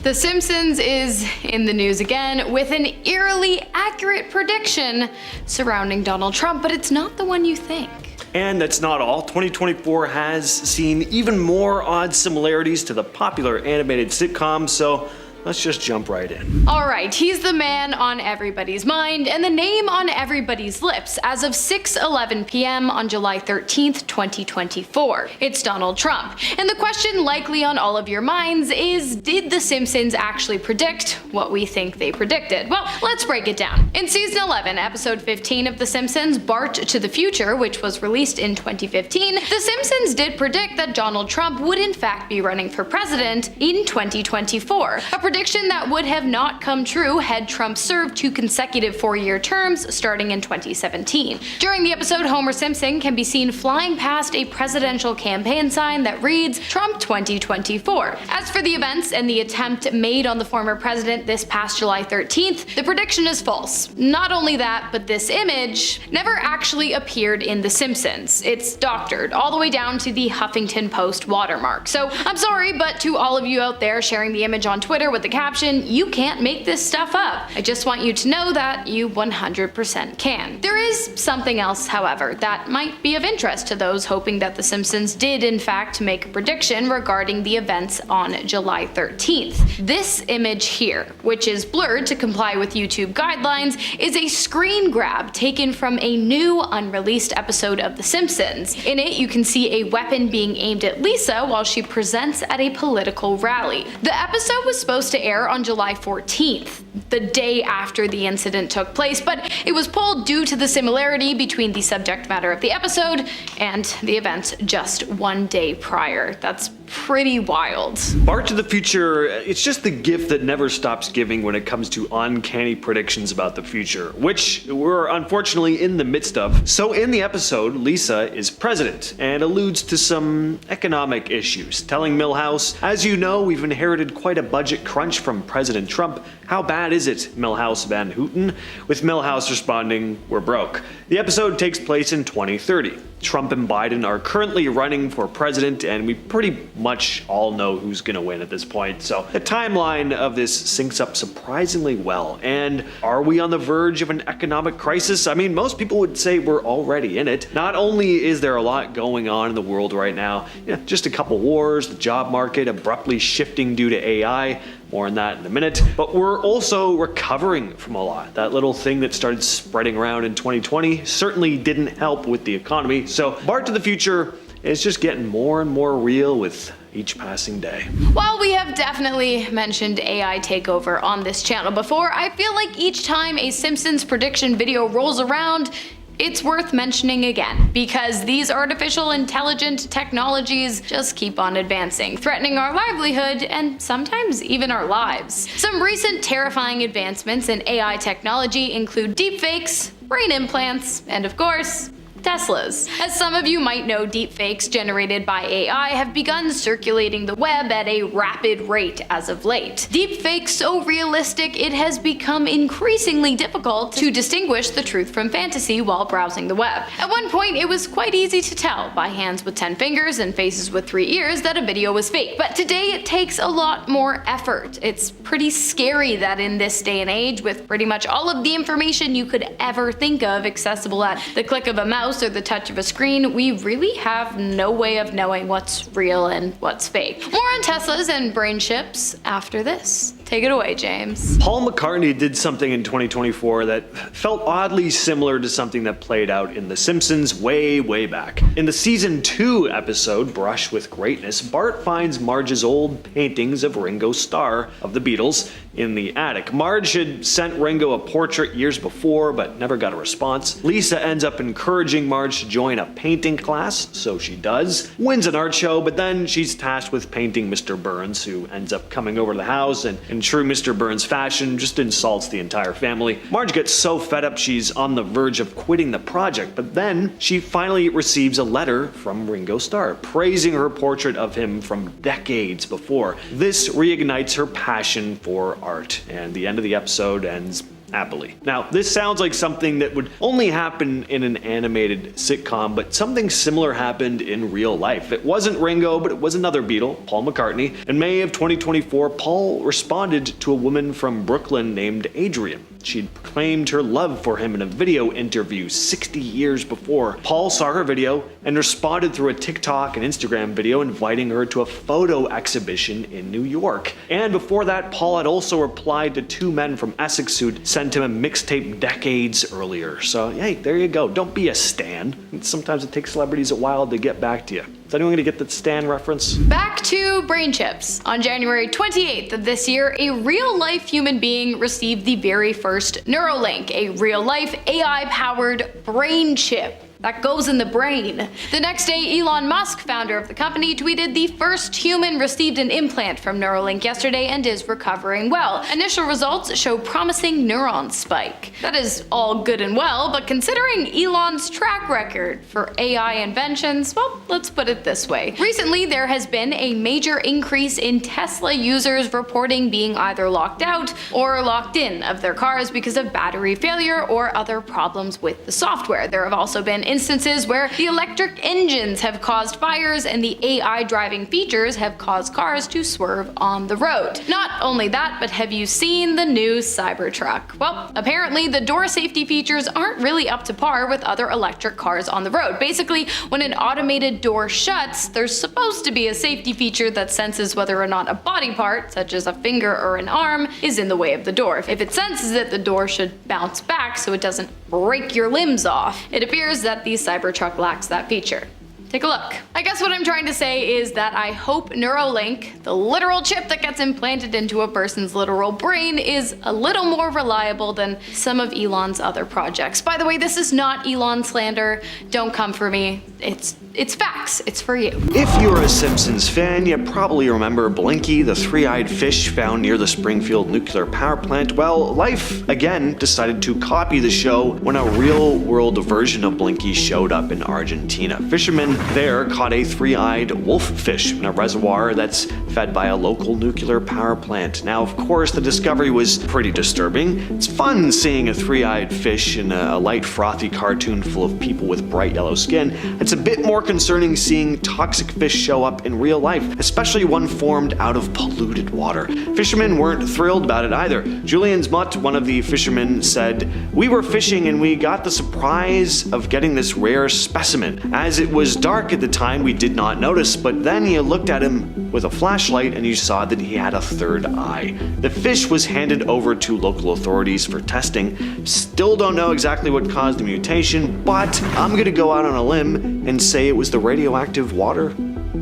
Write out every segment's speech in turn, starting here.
The Simpsons is in the news again with an eerily accurate prediction surrounding Donald Trump, but it's not the one you think. And that's not all. 2024 has seen even more odd similarities to the popular animated sitcom, so let's just jump right in. Alright, he's the man on everybody's mind and the name on everybody's lips as of 6:11 p.m. on July 13th, 2024. It's Donald Trump. And the question likely on all of your minds is, did The Simpsons actually predict what we think they predicted? Well, let's break it down. In season 11, episode 15 of The Simpsons, Bart to the Future, which was released in 2015, The Simpsons did predict that Donald Trump would in fact be running for president in 2024. A prediction that would have not come true had Trump served 2 consecutive 4-year terms starting in 2017. During the episode, Homer Simpson can be seen flying past a presidential campaign sign that reads Trump 2024. As for the events and the attempt made on the former president this past July 13th, the prediction is false. Not only that, but this image never actually appeared in The Simpsons. It's doctored all the way down to the Huffington Post watermark. So I'm sorry, but to all of you out there sharing the image on Twitter with the caption, "You can't make this stuff up," I just want you to know that you 100% can. There is something else, however, that might be of interest to those hoping that The Simpsons did in fact make a prediction regarding the events on July 13th. This image here, which is blurred to comply with YouTube guidelines, is a screen grab taken from a new unreleased episode of The Simpsons. In it, you can see a weapon being aimed at Lisa while she presents at a political rally. The episode was supposed to air on July 14th, the day after the incident took place, but it was pulled due to the similarity between the subject matter of the episode and the events just 1 day prior. That's pretty wild. Bart to the Future, it's just the gift that never stops giving when it comes to uncanny predictions about the future, which we're unfortunately in the midst of. So in the episode, Lisa is president and alludes to some economic issues, telling Milhouse, "As you know, we've inherited quite a budget crunch from President Trump. How bad is it, Milhouse Van Houten?" With Milhouse responding, "We're broke." The episode takes place in 2030. Trump and Biden are currently running for president, and we pretty much all know who's gonna win at this point, so the timeline of this syncs up surprisingly well. And are we on the verge of an economic crisis? I mean, most people would say we're already in it. Not only is there a lot going on in the world right now, just a couple wars, the job market abruptly shifting due to AI, more on that in a minute, but we're also recovering from a lot. That little thing that started spreading around in 2020 certainly didn't help with the economy, so Bart to the Future is just getting more and more real with each passing day. While we have definitely mentioned AI takeover on this channel before, I feel like each time a Simpsons prediction video rolls around, it's worth mentioning again, because these artificial intelligent technologies just keep on advancing, threatening our livelihood and sometimes even our lives. Some recent terrifying advancements in AI technology include deepfakes, brain implants, and of course, Teslas. As some of you might know, deepfakes generated by AI have begun circulating the web at a rapid rate as of late. Deepfakes so realistic it has become increasingly difficult to distinguish the truth from fantasy while browsing the web. At one point, it was quite easy to tell by hands with 10 fingers and faces with 3 ears that a video was fake, but today it takes a lot more effort. It's pretty scary that in this day and age, with pretty much all of the information you could ever think of accessible at the click of a mouse or the touch of a screen, we really have no way of knowing what's real and what's fake. More on Teslas and brain chips after this. Take it away, James. Paul McCartney did something in 2024 that felt oddly similar to something that played out in The Simpsons way back. In the season 2 episode, Brush with Greatness, Bart finds Marge's old paintings of Ringo Starr of the Beatles in the attic. Marge had sent Ringo a portrait years before, but never got a response. Lisa ends up encouraging Marge to join a painting class, so she does. Wins an art show, but then she's tasked with painting Mr. Burns, who ends up coming over to the house and in true Mr. Burns fashion, just insults the entire family. Marge gets so fed up she's on the verge of quitting the project, but then she finally receives a letter from Ringo Starr, praising her portrait of him from decades before. This reignites her passion for art, and the end of the episode ends happily. Now, this sounds like something that would only happen in an animated sitcom, but something similar happened in real life. It wasn't Ringo, but it was another Beatle, Paul McCartney. In May of 2024, Paul responded to a woman from Brooklyn named Adrian. She'd proclaimed her love for him in a video interview 60 years before. Paul saw her video and responded through a TikTok and Instagram video inviting her to a photo exhibition in New York. And before that, Paul had also replied to two men from Essex who'd sent him a mixtape decades earlier. So, hey, there you go. Don't be a stan. Sometimes it takes celebrities a while to get back to you. Is anyone gonna get the Stan reference? Back to brain chips. On January 28th of this year, a real-life human being received the very first Neurolink, a real-life AI-powered brain chip that goes in the brain. The next day, Elon Musk, founder of the company, tweeted the first human received an implant from Neuralink yesterday and is recovering well. Initial results show promising neuron spike. That is all good and well, but considering Elon's track record for AI inventions, well, let's put it this way. Recently, there has been a major increase in Tesla users reporting being either locked out or locked in of their cars because of battery failure or other problems with the software. There have also been instances where the electric engines have caused fires and the AI driving features have caused cars to swerve on the road. Not only that, but have you seen the new Cybertruck? Well, apparently the door safety features aren't really up to par with other electric cars on the road. Basically, when an automated door shuts, there's supposed to be a safety feature that senses whether or not a body part, such as a finger or an arm, is in the way of the door. If it senses it, the door should bounce back so it doesn't break your limbs off. It appears that the Cybertruck lacks that feature. Take a look. I guess what I'm trying to say is that I hope Neurolink, the literal chip that gets implanted into a person's literal brain, is a little more reliable than some of Elon's other projects. By the way, this is not Elon slander. Don't come for me. It's facts. It's for you. If you're a Simpsons fan, you probably remember Blinky, the three-eyed fish found near the Springfield nuclear power plant. Well, Life, again, decided to copy the show when a real-world version of Blinky showed up in Argentina. Fishermen there caught a three-eyed wolffish in a reservoir that's fed by a local nuclear power plant. Now, of course, the discovery was pretty disturbing. It's fun seeing a three-eyed fish in a light, frothy cartoon full of people with bright yellow skin. It's a bit more concerning seeing toxic fish show up in real life, especially one formed out of polluted water. Fishermen weren't thrilled about it either. Julian Zmutt, one of the fishermen, said, "We were fishing and we got the surprise of getting this rare specimen. As it was dark at the time, we did not notice, but then you looked at him with a flashlight and you saw that he had a third eye." The fish was handed over to local authorities for testing. Still don't know exactly what caused the mutation, but I'm gonna go out on a limb and say it was the radioactive water.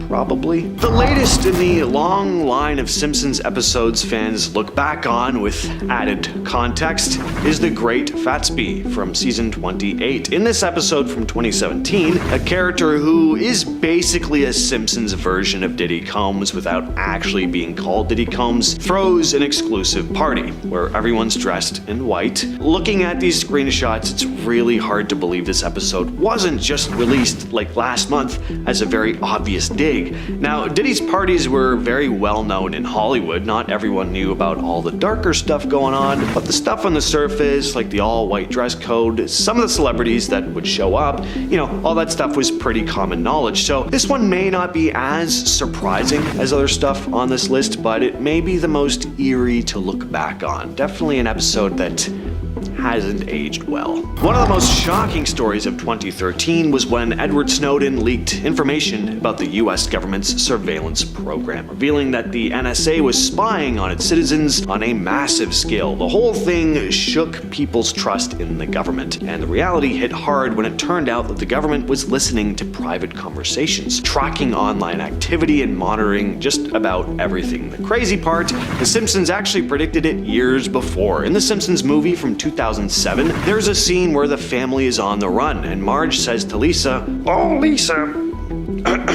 Probably. The latest in the long line of Simpsons episodes fans look back on with added context is the Great Fatsby from season 28. In this episode from 2017, a character who is basically a Simpsons version of Diddy Combs without actually being called Diddy Combs throws an exclusive party where everyone's dressed in white. Looking at these screenshots, it's really hard to believe this episode wasn't just released like last month as a very obvious dig. Now, Diddy's parties were very well known in Hollywood. Not everyone knew about all the darker stuff going on, but the stuff on the surface, like the all-white dress code, some of the celebrities that would show up, all that stuff was pretty common knowledge. So this one may not be as surprising as other stuff on this list, but it may be the most eerie to look back on. Definitely an episode that hasn't aged well. One of the most shocking stories of 2013 was when Edward Snowden leaked information about the US government's surveillance program, revealing that the NSA was spying on its citizens on a massive scale. The whole thing shook people's trust in the government, and the reality hit hard when it turned out that the government was listening to private conversations, tracking online activity, and monitoring just about everything. The crazy part, The Simpsons actually predicted it years before. In The Simpsons movie from 2007, there's a scene where the family is on the run, and Marge says to Lisa, "Oh, Lisa,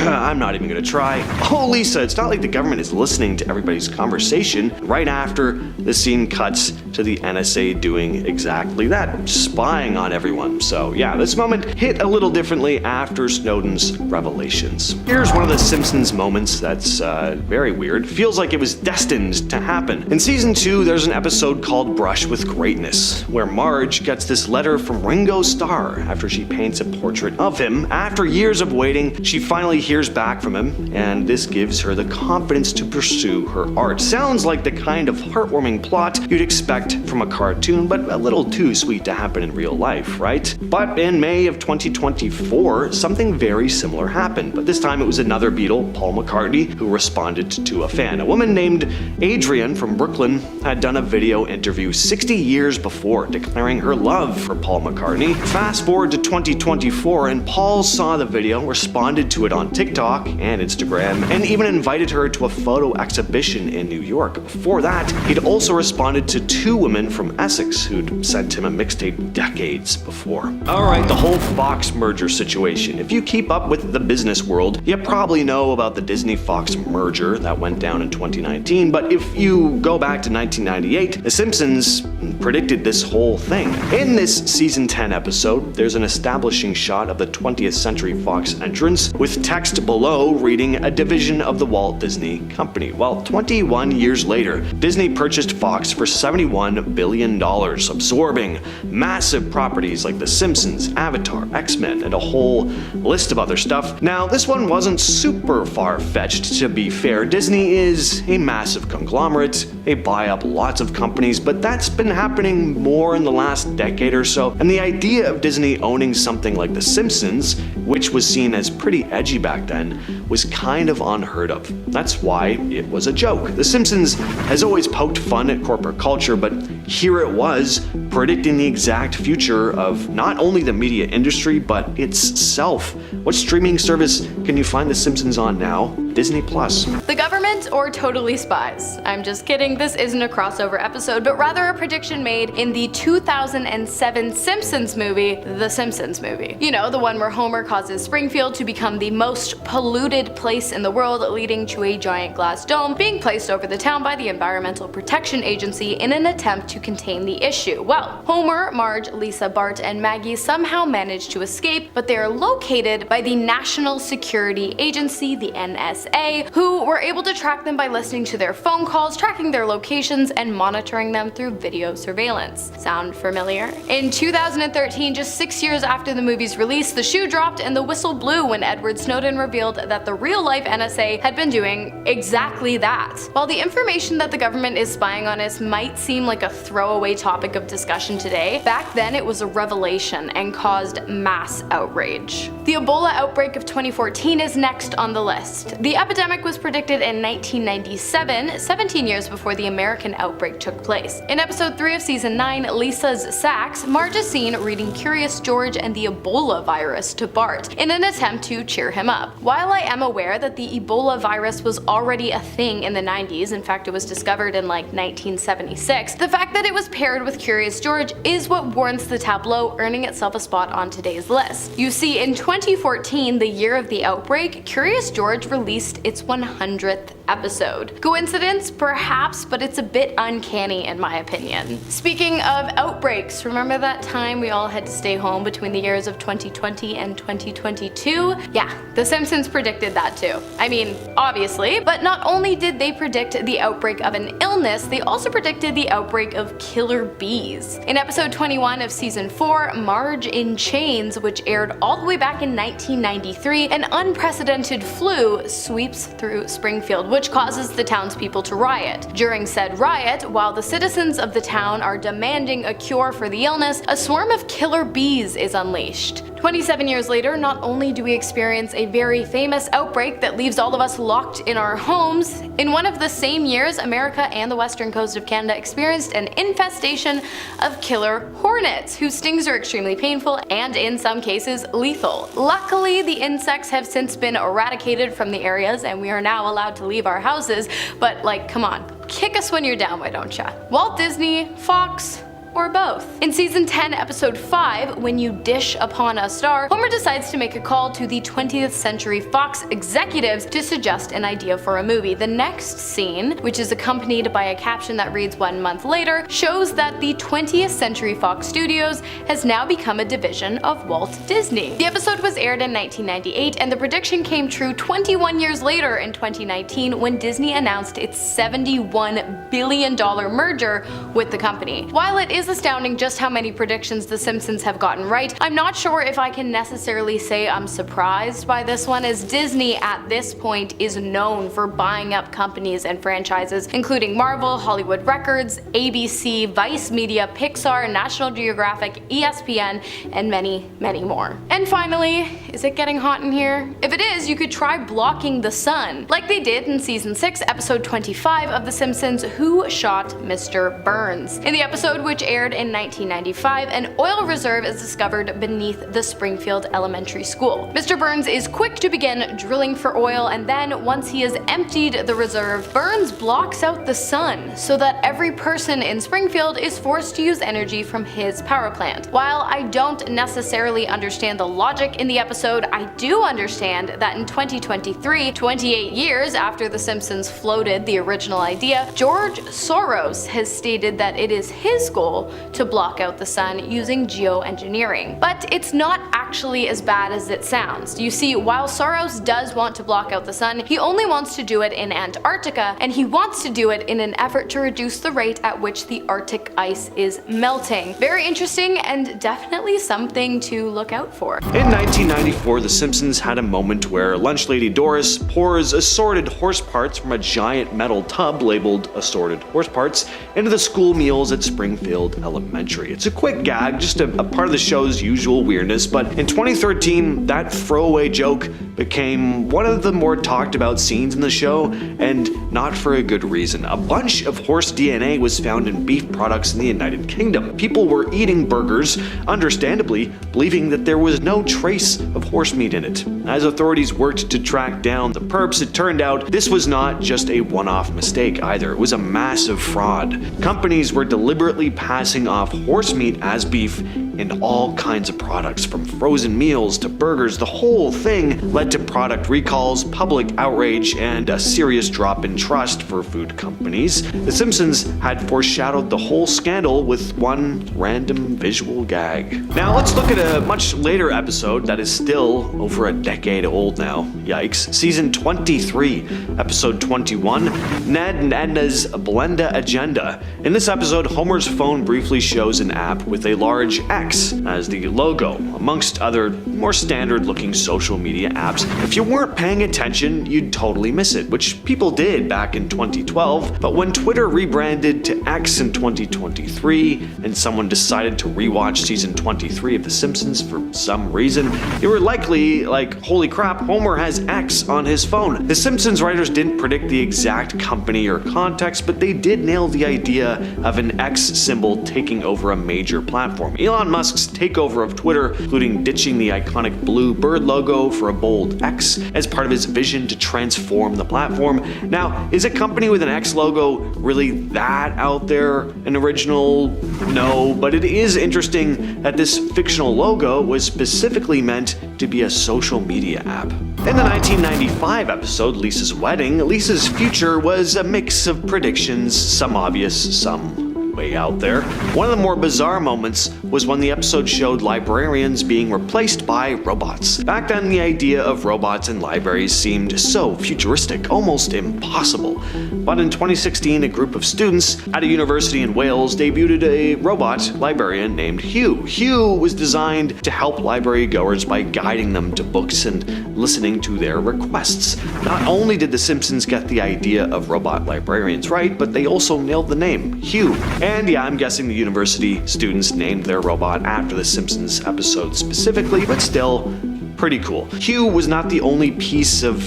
I'm not even gonna try. Oh, Lisa, it's not like the government is listening to everybody's conversation. Right after, the scene cuts to the NSA doing exactly that, spying on everyone. So yeah, this moment hit a little differently after Snowden's revelations. Here's one of the Simpsons moments that's very weird. Feels like it was destined to happen. In season 2, there's an episode called Brush with Greatness, where Marge gets this letter from Ringo Starr after she paints a portrait of him. After years of waiting, she finally hears back from him, and this gives her the confidence to pursue her art. Sounds like the kind of heartwarming plot you'd expect from a cartoon, but a little too sweet to happen in real life, right? But in May of 2024, something very similar happened, but this time it was another Beatle, Paul McCartney, who responded to a fan. A woman named Adrian from Brooklyn had done a video interview 60 years before declaring her love for Paul McCartney. Fast forward to 2024, and Paul saw the video, responded to it on TikTok and Instagram, and even invited her to a photo exhibition in New York. Before that, he'd also responded to 2 women from Essex who'd sent him a mixtape decades before. Alright, the whole Fox merger situation. If you keep up with the business world, you probably know about the Disney-Fox merger that went down in 2019, but if you go back to 1998, The Simpsons predicted this whole thing. In this season 10 episode, there's an establishing shot of the 20th Century Fox entrance with text below reading a division of the Walt Disney Company. Well, 21 years later, Disney purchased Fox for $71 billion, absorbing massive properties like The Simpsons, Avatar, X-Men, and a whole list of other stuff. Now, this one wasn't super far-fetched, to be fair. Disney is a massive conglomerate. They buy up lots of companies, but that's been happening more in the last decade or so. And the idea of Disney owning something like The Simpsons, which was seen as pretty edgy back then, was kind of unheard of. That's why it was a joke. The Simpsons has always poked fun at corporate culture, but here it was, predicting the exact future of not only the media industry, but itself. What streaming service can you find The Simpsons on now? Disney Plus. The government or totally spies? I'm just kidding, this isn't a crossover episode, but rather a prediction made in the 2007 Simpsons movie, The Simpsons Movie. You know, the one where Homer causes Springfield to become the most polluted place in the world, leading to a giant glass dome being placed over the town by the Environmental Protection Agency in an attempt to contain the issue. Well, Homer, Marge, Lisa, Bart, and Maggie somehow manage to escape, but they are located by the National Security Agency, the NSA, who were able to track them by listening to their phone calls, tracking their locations, and monitoring them through video surveillance. Sound familiar? In 2013, just 6 years after the movie's release, the shoe dropped and the whistle blew when Edward Snowden revealed that the real-life NSA had been doing exactly that. While the information that the government is spying on us might seem like a throwaway topic of discussion today, back then it was a revelation and caused mass outrage. The Ebola outbreak of 2014 is next on the list. The epidemic was predicted in 1997, 17 years before the American outbreak took place. In episode 3 of season 9, Lisa's Sacks, Marge is seen reading Curious George and the Ebola virus to Bart in an attempt to cheer him up. While I am aware that the Ebola virus was already a thing in the 90s, in fact it was discovered in like 1976, the fact that it was paired with Curious George is what warrants the tableau earning itself a spot on today's list. You see, in 2014, the year of the outbreak, Curious George released its 100th episode. Coincidence? Perhaps, but it's a bit uncanny in my opinion. Speaking of outbreaks, remember that time we all had to stay home between the years of 2020 and 2022? Yeah, The Simpsons predicted that too. I mean, obviously, but not only did they predict the outbreak of an illness, they also predicted the outbreak of killer bees. In episode 21 of season 4, Marge in Chains, which aired all the way back in 1993, an unprecedented flu sweeps through Springfield, which causes the townspeople to riot. During said riot, while the citizens of the town are demanding a cure for the illness, a swarm of killer bees is unleashed. 27 years later, not only do we experience a very famous outbreak that leaves all of us locked in our homes, in one of the same years, America and the western coast of Canada experienced an infestation of killer hornets, whose stings are extremely painful and in some cases lethal. Luckily, the insects have since been eradicated from the areas and we are now allowed to leave our houses, but like, come on, kick us when you're down, why don't ya? Walt Disney, Fox, or both. In season 10, episode 5, When You Dish Upon a Star, Homer decides to make a call to the 20th Century Fox executives to suggest an idea for a movie. The next scene, which is accompanied by a caption that reads 1 month later, shows that the 20th Century Fox Studios has now become a division of Walt Disney. The episode was aired in 1998, and the prediction came true 21 years later in 2019 when Disney announced its $71 billion merger with the company. While it is astounding just how many predictions The Simpsons have gotten right, I'm not sure if I can necessarily say I'm surprised by this one, as Disney at this point is known for buying up companies and franchises including Marvel, Hollywood Records, ABC, Vice Media, Pixar, National Geographic, ESPN, and many, many more. And finally, is it getting hot in here? If it is, you could try blocking the sun, like they did in season 6, episode 25 of The Simpsons, Who Shot Mr. Burns? In the episode, which aired in 1995, an oil reserve is discovered beneath the Springfield Elementary School. Mr. Burns is quick to begin drilling for oil, and then once he has emptied the reserve, Burns blocks out the sun so that every person in Springfield is forced to use energy from his power plant. While I don't necessarily understand the logic in the episode, I do understand that in 2023, 28 years after The Simpsons floated the original idea, George Soros has stated that it is his goal to block out the sun using geoengineering. But it's not actually as bad as it sounds. You see, while Soros does want to block out the sun, he only wants to do it in Antarctica, and he wants to do it in an effort to reduce the rate at which the Arctic ice is melting. Very interesting and definitely something to look out for. In 1994, The Simpsons had a moment where lunch lady Doris pours assorted horse parts from a giant metal tub labeled assorted horse parts into the school meals at Springfield Elementary. It's a quick gag, just a part of the show's usual weirdness, but in 2013, that throwaway joke became one of the more talked about scenes in the show, and not for a good reason. A bunch of horse DNA was found in beef products in the United Kingdom. People were eating burgers, understandably believing that there was no trace of horse meat in it. As authorities worked to track down the perps, it turned out this was not just a one-off mistake either. It was a massive fraud. Companies were deliberately passing off horse meat as beef in all kinds of products, from frozen meals to burgers. The whole thing led to product recalls, public outrage, and a serious drop in trust for food companies. The Simpsons had foreshadowed the whole scandal with one random visual gag. Now let's look at a much later episode that is still over a decade old now. Yikes. Season 23, episode 21, Ned and Edna's Blenda Agenda. In this episode, Homer's phone briefly shows an app with a large X as the logo, amongst other more standard looking social media apps. If you weren't paying attention, you'd totally miss it, which people did back in 2012, but when Twitter rebranded to X in 2023, and someone decided to rewatch season 23 of The Simpsons for some reason, they were likely like, holy crap, Homer has X on his phone. The Simpsons writers didn't predict the exact company or context, but they did nail the idea of an X symbol taking over a major platform. Elon Musk's takeover of Twitter, including ditching the iconic blue bird logo for a bold X as part of his vision to transform the platform. Now, is a company with an X logo really that out there and original? No, but it is interesting that this fictional logo was specifically meant to be a social media app. In the 1995 episode Lisa's Wedding, Lisa's future was a mix of predictions, some obvious, some way out there. One of the more bizarre moments was when the episode showed librarians being replaced by robots. Back then, the idea of robots in libraries seemed so futuristic, almost impossible. But in 2016, a group of students at a university in Wales debuted a robot librarian named Hugh. Hugh was designed to help library goers by guiding them to books and listening to their requests. Not only did The Simpsons get the idea of robot librarians right, but they also nailed the name, Hugh. And yeah, I'm guessing the university students named their robot after the Simpsons episode specifically, but still, pretty cool. Hugh was not the only piece of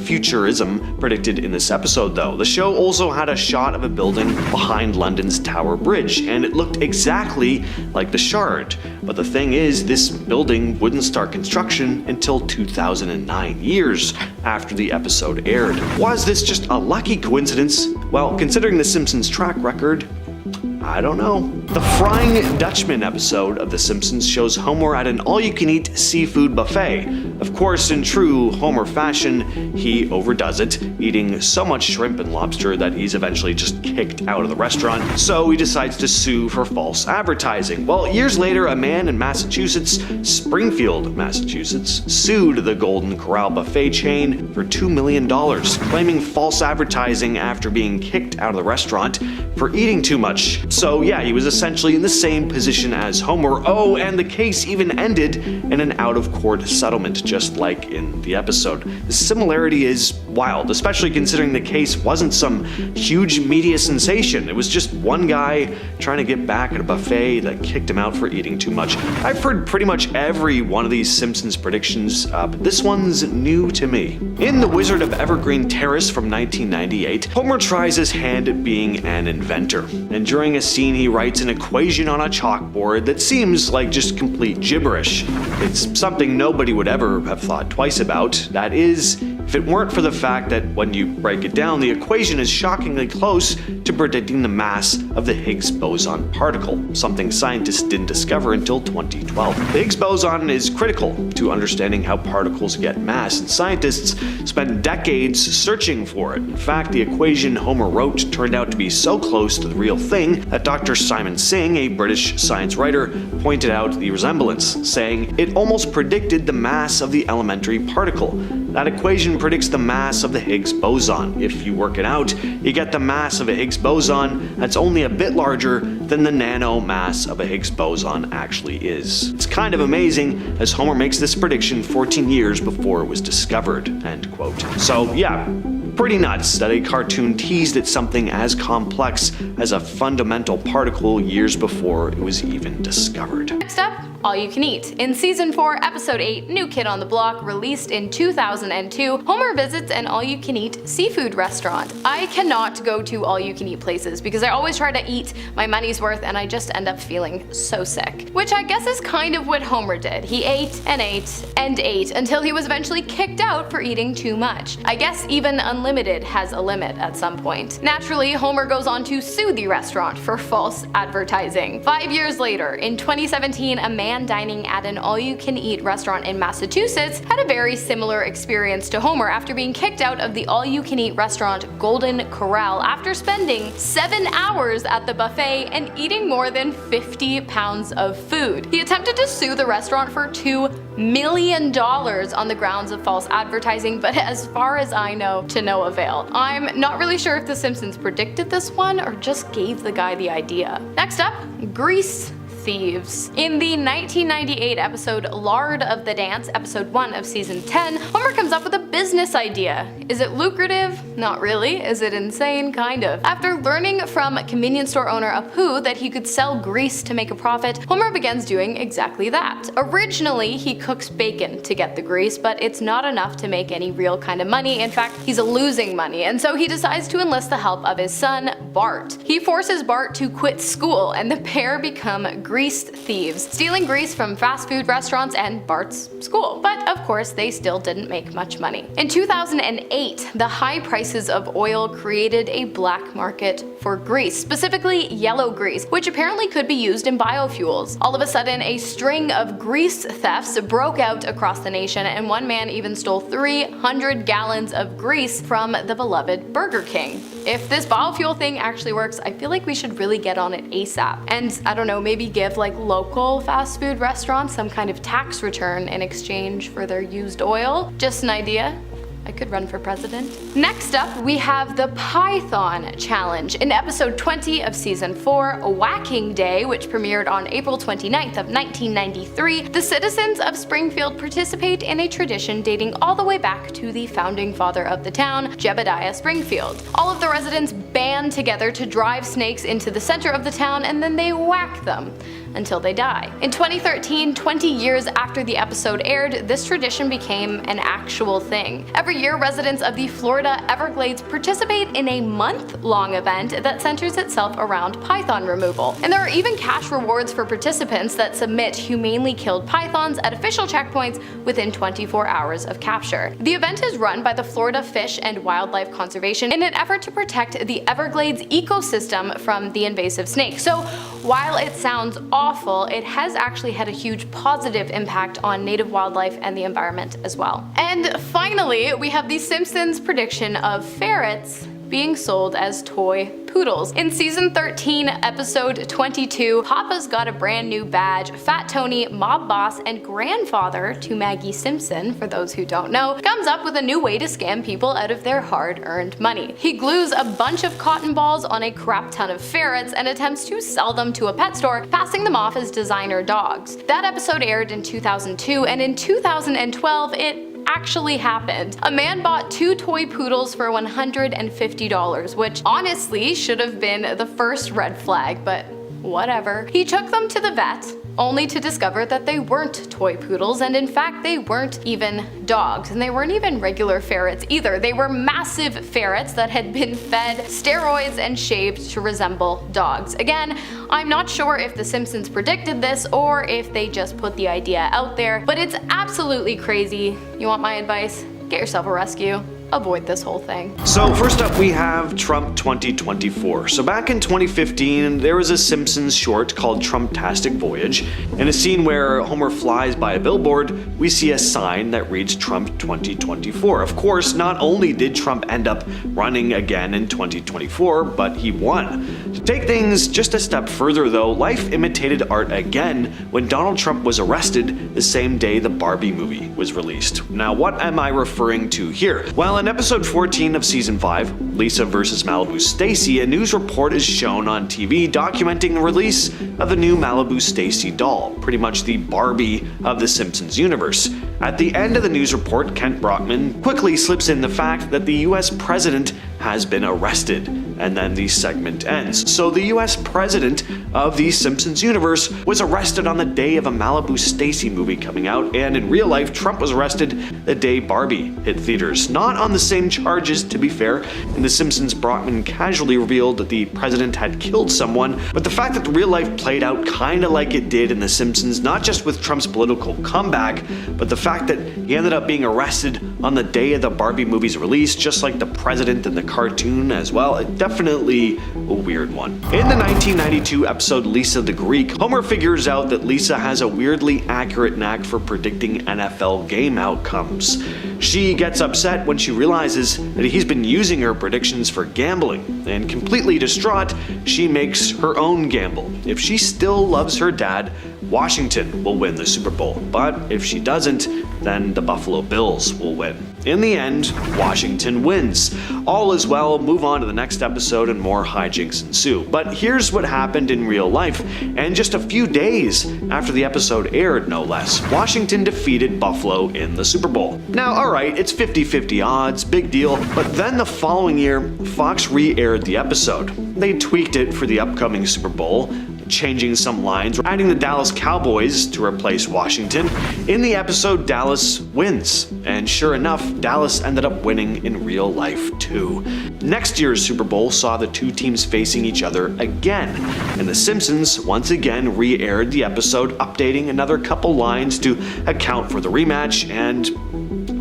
futurism predicted in this episode though. The show also had a shot of a building behind London's Tower Bridge, and it looked exactly like the Shard. But the thing is, this building wouldn't start construction until 2009, years after the episode aired. Was this just a lucky coincidence? Well, considering The Simpsons' track record, I don't know. The Frying Dutchman episode of The Simpsons shows Homer at an all-you-can-eat seafood buffet. Of course, in true Homer fashion, he overdoes it, eating so much shrimp and lobster that he's eventually just kicked out of the restaurant, so he decides to sue for false advertising. Well, years later, a man in Massachusetts, Springfield, Massachusetts, sued the Golden Corral buffet chain for $2 million, claiming false advertising after being kicked out of the restaurant for eating too much. So yeah, he was essentially in the same position as Homer. Oh, and the case even ended in an out-of-court settlement, just like in the episode. The similarity is wild, especially considering the case wasn't some huge media sensation. It was just one guy trying to get back at a buffet that kicked him out for eating too much. I've heard pretty much every one of these Simpsons predictions, but this one's new to me. In The Wizard of Evergreen Terrace from 1998, Homer tries his hand at being an inventor, and during a scene he writes an equation on a chalkboard that seems like just complete gibberish. It's something nobody would ever have thought twice about. That is, if it weren't for the fact that when you break it down, the equation is shockingly close to predicting the mass of the Higgs boson particle, something scientists didn't discover until 2012. The Higgs boson is critical to understanding how particles get mass, and scientists spent decades searching for it. In fact, the equation Homer wrote turned out to be so close to the real thing that Dr. Simon Singh, a British science writer, pointed out the resemblance, saying it almost predicted the mass of the elementary particle. That equation predicts the mass of the Higgs boson. If you work it out, you get the mass of a Higgs boson that's only a bit larger than the nano mass of a Higgs boson actually is. It's kind of amazing, as Homer makes this prediction 14 years before it was discovered, end quote. So yeah, pretty nuts that a cartoon teased at something as complex as a fundamental particle years before it was even discovered. Next up, All You Can Eat. In Season 4, Episode 8, New Kid on the Block, released in 2002, Homer visits an all-you-can-eat seafood restaurant. I cannot go to all-you-can-eat places because I always try to eat my money's worth and I just end up feeling so sick. Which I guess is kind of what Homer did. He ate and ate and ate until he was eventually kicked out for eating too much. I guess even unlimited has a limit at some point. Naturally, Homer goes on to sue the restaurant for false advertising. 5 years later, in 2017, a man dining at an all-you-can-eat restaurant in Massachusetts had a very similar experience to Homer after being kicked out of the all-you-can-eat restaurant Golden Corral after spending 7 hours at the buffet and eating more than 50 pounds of food. He attempted to sue the restaurant for $2 million on the grounds of false advertising, but as far as I know, to no avail. I'm not really sure if The Simpsons predicted this one or just gave the guy the idea. Next up, Grease thieves. In the 1998 episode Lard of the Dance, episode 1 of season 10, Homer comes up with a business idea. Is it lucrative? Not really. Is it insane? Kind of. After learning from convenience store owner Apu that he could sell grease to make a profit, Homer begins doing exactly that. Originally, he cooks bacon to get the grease, but it's not enough to make any real kind of money. In fact, he's losing money, and so he decides to enlist the help of his son, Bart. He forces Bart to quit school, and the pair become grease thieves, stealing grease from fast food restaurants and Bart's school. But of course, they still didn't make much money. In 2008, the high prices of oil created a black market for grease, specifically yellow grease, which apparently could be used in biofuels. All of a sudden, a string of grease thefts broke out across the nation, and one man even stole 300 gallons of grease from the beloved Burger King. If this biofuel thing actually works, I feel like we should really get on it ASAP. And I don't know, maybe give like local fast food restaurants some kind of tax return in exchange for their used oil. Just an idea. I could run for president. Next up, we have the Python Challenge. In episode 20 of season 4, Whacking Day, which premiered on April 29th of 1993, the citizens of Springfield participate in a tradition dating all the way back to the founding father of the town, Jebediah Springfield. All of the residents band together to drive snakes into the center of the town, and then they whack them until they die. In 2013, 20 years after the episode aired, this tradition became an actual thing. Every year, residents of the Florida Everglades participate in a month-long event that centers itself around python removal. And there are even cash rewards for participants that submit humanely killed pythons at official checkpoints within 24 hours of capture. The event is run by the Florida Fish and Wildlife Conservation in an effort to protect the Everglades ecosystem from the invasive snake. So while it sounds awful, it has actually had a huge positive impact on native wildlife and the environment as well. And finally, we have the Simpsons prediction of ferrets being sold as toy poodles. In season 13, episode 22, Papa's got a brand new badge. Fat Tony, mob boss, and grandfather to Maggie Simpson, for those who don't know, comes up with a new way to scam people out of their hard-earned money. He glues a bunch of cotton balls on a crap ton of ferrets and attempts to sell them to a pet store, passing them off as designer dogs. That episode aired in 2002, and in 2012, it actually happened. A man bought 2 toy poodles for $150, which honestly should have been the first red flag, but whatever. He took them to the vet, only to discover that they weren't toy poodles, and in fact they weren't even dogs, and they weren't even regular ferrets either. They were massive ferrets that had been fed steroids and shaved to resemble dogs. Again, I'm not sure if The Simpsons predicted this or if they just put the idea out there, but it's absolutely crazy. You want my advice? Get yourself a rescue. Avoid this whole thing. So first up we have Trump 2024. So back in 2015, there was a Simpsons short called Trumptastic Voyage. In a scene where Homer flies by a billboard, we see a sign that reads Trump 2024. Of course, not only did Trump end up running again in 2024, but he won. To take things just a step further though, life imitated art again when Donald Trump was arrested the same day the Barbie movie was released. Now what am I referring to here? Well, in episode 14 of season 5, Lisa vs. Malibu Stacy, a news report is shown on TV documenting the release of the new Malibu Stacy doll, pretty much the Barbie of the Simpsons universe. At the end of the news report, Kent Brockman quickly slips in the fact that the US president has been arrested, and then the segment ends. So the US president of the Simpsons universe was arrested on the day of a Malibu Stacy movie coming out, and in real life, Trump was arrested the day Barbie hit theaters. Not on the same charges, to be fair. In The Simpsons, Brockman casually revealed that the president had killed someone, but the fact that the real life played out kinda like it did in The Simpsons, not just with Trump's political comeback, but the fact that he ended up being arrested on the day of the Barbie movie's release, just like the president in the cartoon as well, definitely a weird one. In the 1992 episode Lisa the Greek, Homer figures out that Lisa has a weirdly accurate knack for predicting NFL game outcomes. She gets upset when she realizes that he's been using her predictions for gambling, and completely distraught, she makes her own gamble. If she still loves her dad, Washington will win the Super Bowl, but if she doesn't, then the Buffalo Bills will win. In the end, Washington wins. All is well, move on to the next episode and more hijinks ensue. But here's what happened in real life, and just a few days after the episode aired, no less, Washington defeated Buffalo in the Super Bowl. Now, alright, it's 50-50 odds, big deal, but then the following year, Fox re-aired the episode. They tweaked it for the upcoming Super Bowl, changing some lines, adding the Dallas Cowboys to replace Washington. In the episode, Dallas wins, and sure enough, Dallas ended up winning in real life too. Next year's Super Bowl saw the two teams facing each other again, and The Simpsons once again re-aired the episode, updating another couple lines to account for the rematch, and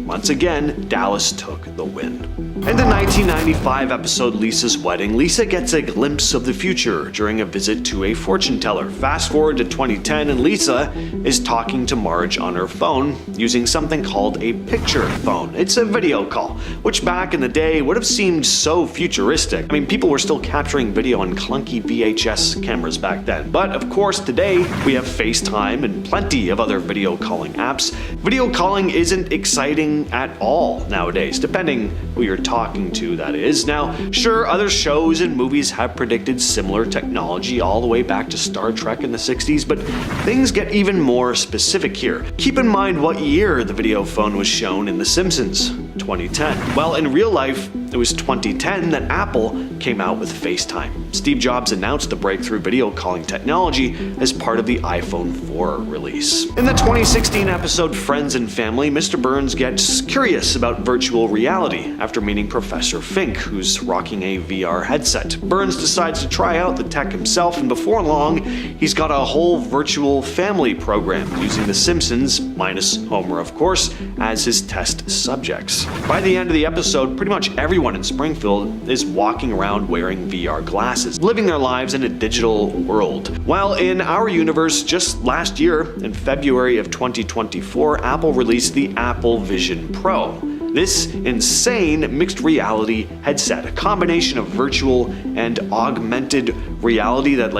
once again, Dallas took the win. In the 1995 episode Lisa's Wedding, Lisa gets a glimpse of the future during a visit to a fortune teller. Fast forward to 2010 and Lisa is talking to Marge on her phone using something called a picture phone. It's a video call, which back in the day would have seemed so futuristic. I mean, people were still capturing video on clunky VHS cameras back then. But of course today we have FaceTime and plenty of other video calling apps. Video calling isn't exciting at all nowadays, depending who you're talking to, that is. Now, sure, other shows and movies have predicted similar technology all the way back to Star Trek in the 60s, but things get even more specific here. Keep in mind what year the video phone was shown in The Simpsons, 2010. Well, in real life, It was 2010 that Apple came out with FaceTime. Steve Jobs announced the breakthrough video calling technology as part of the iPhone 4 release. In the 2016 episode Friends and Family, Mr. Burns gets curious about virtual reality after meeting Professor Fink, who's rocking a VR headset. Burns decides to try out the tech himself, and before long, he's got a whole virtual family program using The Simpsons, minus Homer of course, as his test subjects. By the end of the episode, pretty much everyone in Springfield is walking around wearing VR glasses, living their lives in a digital world. While in our universe, just last year, in February of 2024, Apple released the Apple Vision Pro. This insane mixed reality headset, a combination of virtual and augmented reality that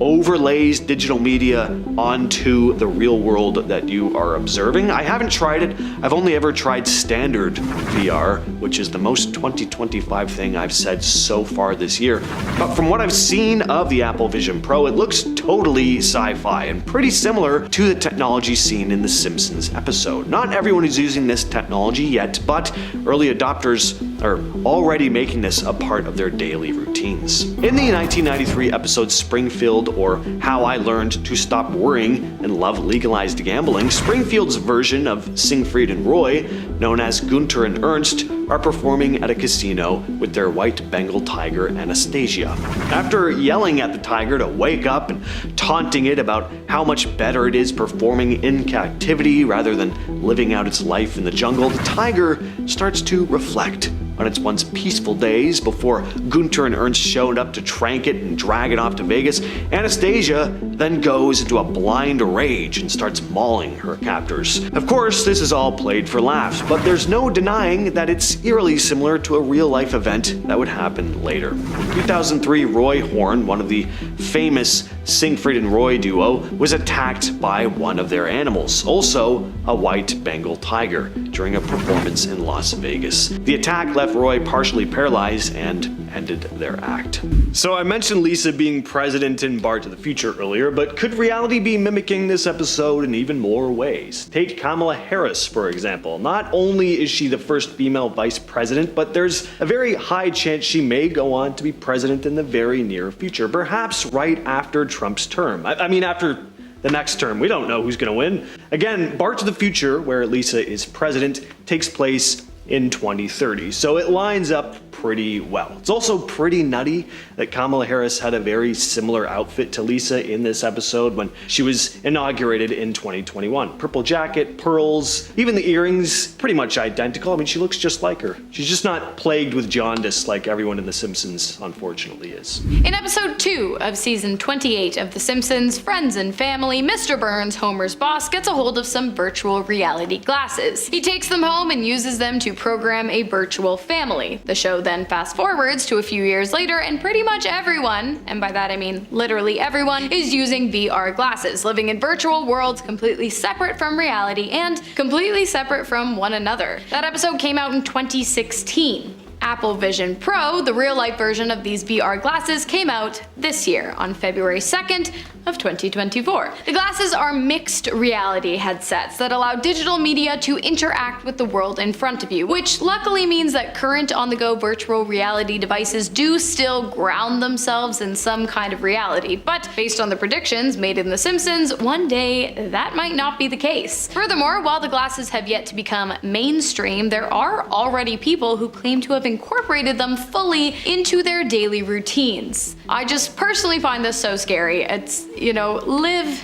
overlays digital media onto the real world that you are observing. I haven't tried it. I've only ever tried standard VR, which is the most 2025 thing I've said so far this year. But from what I've seen of the Apple Vision Pro, it looks totally sci-fi and pretty similar to the technology seen in the Simpsons episode. Not everyone is using this technology yet, but early adopters are already making this a part of their daily routines. In the 1993 episode Springfield, or How I Learned to Stop Worrying and Love Legalized Gambling, Springfield's version of Siegfried and Roy, known as Gunter and Ernst, are performing at a casino with their white Bengal tiger Anastasia. After yelling at the tiger to wake up and taunting it about how much better it is performing in captivity rather than living out its life in the jungle, the tiger starts to reflect on its once peaceful days before Gunter and Ernst showed up to trank it and drag it off to Vegas. Anastasia then goes into a blind rage and starts mauling her captors. Of course, this is all played for laughs, but there's no denying that it's eerily similar to a real-life event that would happen later. In 2003, Roy Horn, one of the famous Siegfried and Roy duo, was attacked by one of their animals, also a white Bengal tiger, during a performance in Las Vegas. The attack left Roy partially paralyzed and ended their act. So I mentioned Lisa being president in Bar to the Future earlier, but could reality be mimicking this episode in even more ways? Take Kamala Harris, for example. Not only is she the first female vice president, but there's a very high chance she may go on to be president in the very near future, perhaps right after Trump's term. I mean, after the next term. We don't know who's going to win. Again, Bar to the Future, where Lisa is president, takes place in 2030, so it lines up pretty well. It's also pretty nutty that Kamala Harris had a very similar outfit to Lisa in this episode when she was inaugurated in 2021. Purple jacket, pearls, even the earrings, pretty much identical. I mean, she looks just like her. She's just not plagued with jaundice like everyone in The Simpsons, unfortunately, is. In episode 2 of season 28 of The Simpsons, Friends and Family, Mr. Burns, Homer's boss, gets a hold of some virtual reality glasses. He takes them home and uses them to program a virtual family. The show then fast forwards to a few years later, and pretty much everyone, and by that I mean literally everyone, is using VR glasses, living in virtual worlds completely separate from reality and completely separate from one another. That episode came out in 2016. Apple Vision Pro, the real-life version of these VR glasses, came out this year on February 2nd of 2024. The glasses are mixed reality headsets that allow digital media to interact with the world in front of you, which luckily means that current on-the-go virtual reality devices do still ground themselves in some kind of reality, but based on the predictions made in The Simpsons, one day that might not be the case. Furthermore, while the glasses have yet to become mainstream, there are already people who claim to have incorporated them fully into their daily routines. I just personally find this so scary. It's, live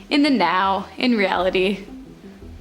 in the now, in reality.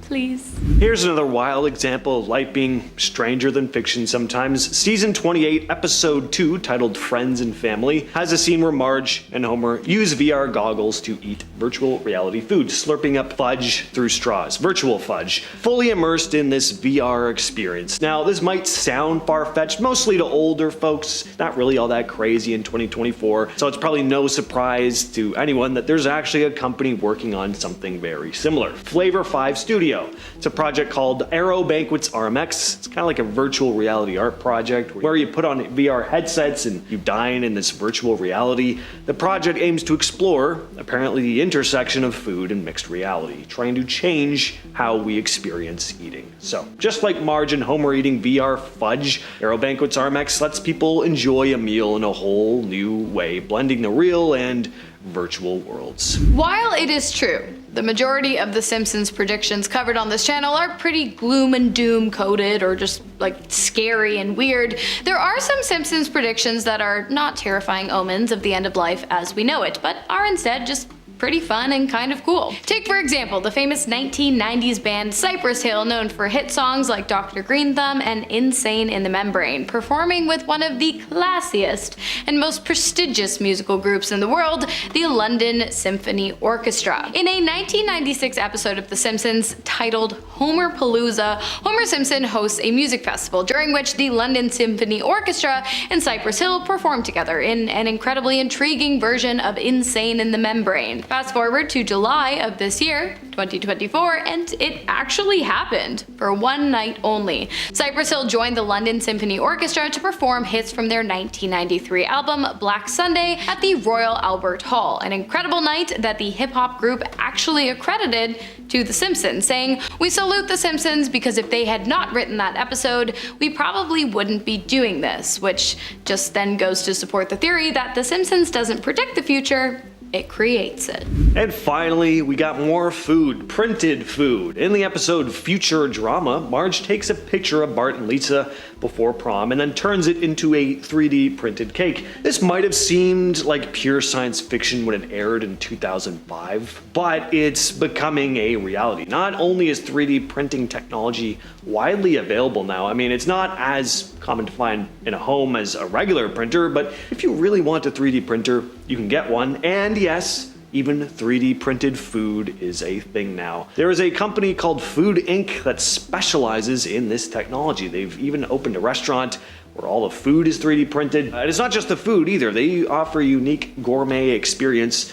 Please. Here's another wild example of life being stranger than fiction sometimes. Season 28, episode 2, titled Friends and Family, has a scene where Marge and Homer use VR goggles to eat virtual reality food, slurping up fudge through straws. Virtual fudge. Fully immersed in this VR experience. Now, this might sound far-fetched, mostly to older folks, not really all that crazy in 2024, so it's probably no surprise to anyone that there's actually a company working on something very similar. Flavor 5 Studio. video. It's a project called Aero Banquets RMX. It's kind of like a virtual reality art project where you put on VR headsets and you dine in this virtual reality. The project aims to explore, apparently, the intersection of food and mixed reality, trying to change how we experience eating. So, just like Marge and Homer eating VR fudge, Aero Banquets RMX lets people enjoy a meal in a whole new way, blending the real and virtual worlds. While it is true, the majority of the Simpsons predictions covered on this channel are pretty gloom and doom coded or just like scary and weird, there are some Simpsons predictions that are not terrifying omens of the end of life as we know it, but are instead just pretty fun and kind of cool. Take for example the famous 1990s band Cypress Hill, known for hit songs like Dr. Green Thumb and Insane in the Membrane, performing with one of the classiest and most prestigious musical groups in the world, the London Symphony Orchestra. In a 1996 episode of The Simpsons titled Homer Palooza, Homer Simpson hosts a music festival during which the London Symphony Orchestra and Cypress Hill perform together in an incredibly intriguing version of Insane in the Membrane. Fast forward to July of this year, 2024, and it actually happened for one night only. Cypress Hill joined the London Symphony Orchestra to perform hits from their 1993 album Black Sunday at the Royal Albert Hall, an incredible night that the hip-hop group actually accredited to The Simpsons, saying, "We salute The Simpsons because if they had not written that episode, we probably wouldn't be doing this," which just then goes to support the theory that The Simpsons doesn't predict the future, it creates it. And finally, we got more food, printed food. In the episode Future Drama, Marge takes a picture of Bart and Lisa before prom and then turns it into a 3D printed cake. This might have seemed like pure science fiction when it aired in 2005, but it's becoming a reality. Not only is 3D printing technology widely available now, I mean, it's not as common to find in a home as a regular printer, but if you really want a 3D printer, you can get one, and yes, even 3D printed food is a thing now. There is a company called Food Inc. that specializes in this technology. They've even opened a restaurant where all the food is 3D printed. And it's not just the food either. They offer a unique gourmet experience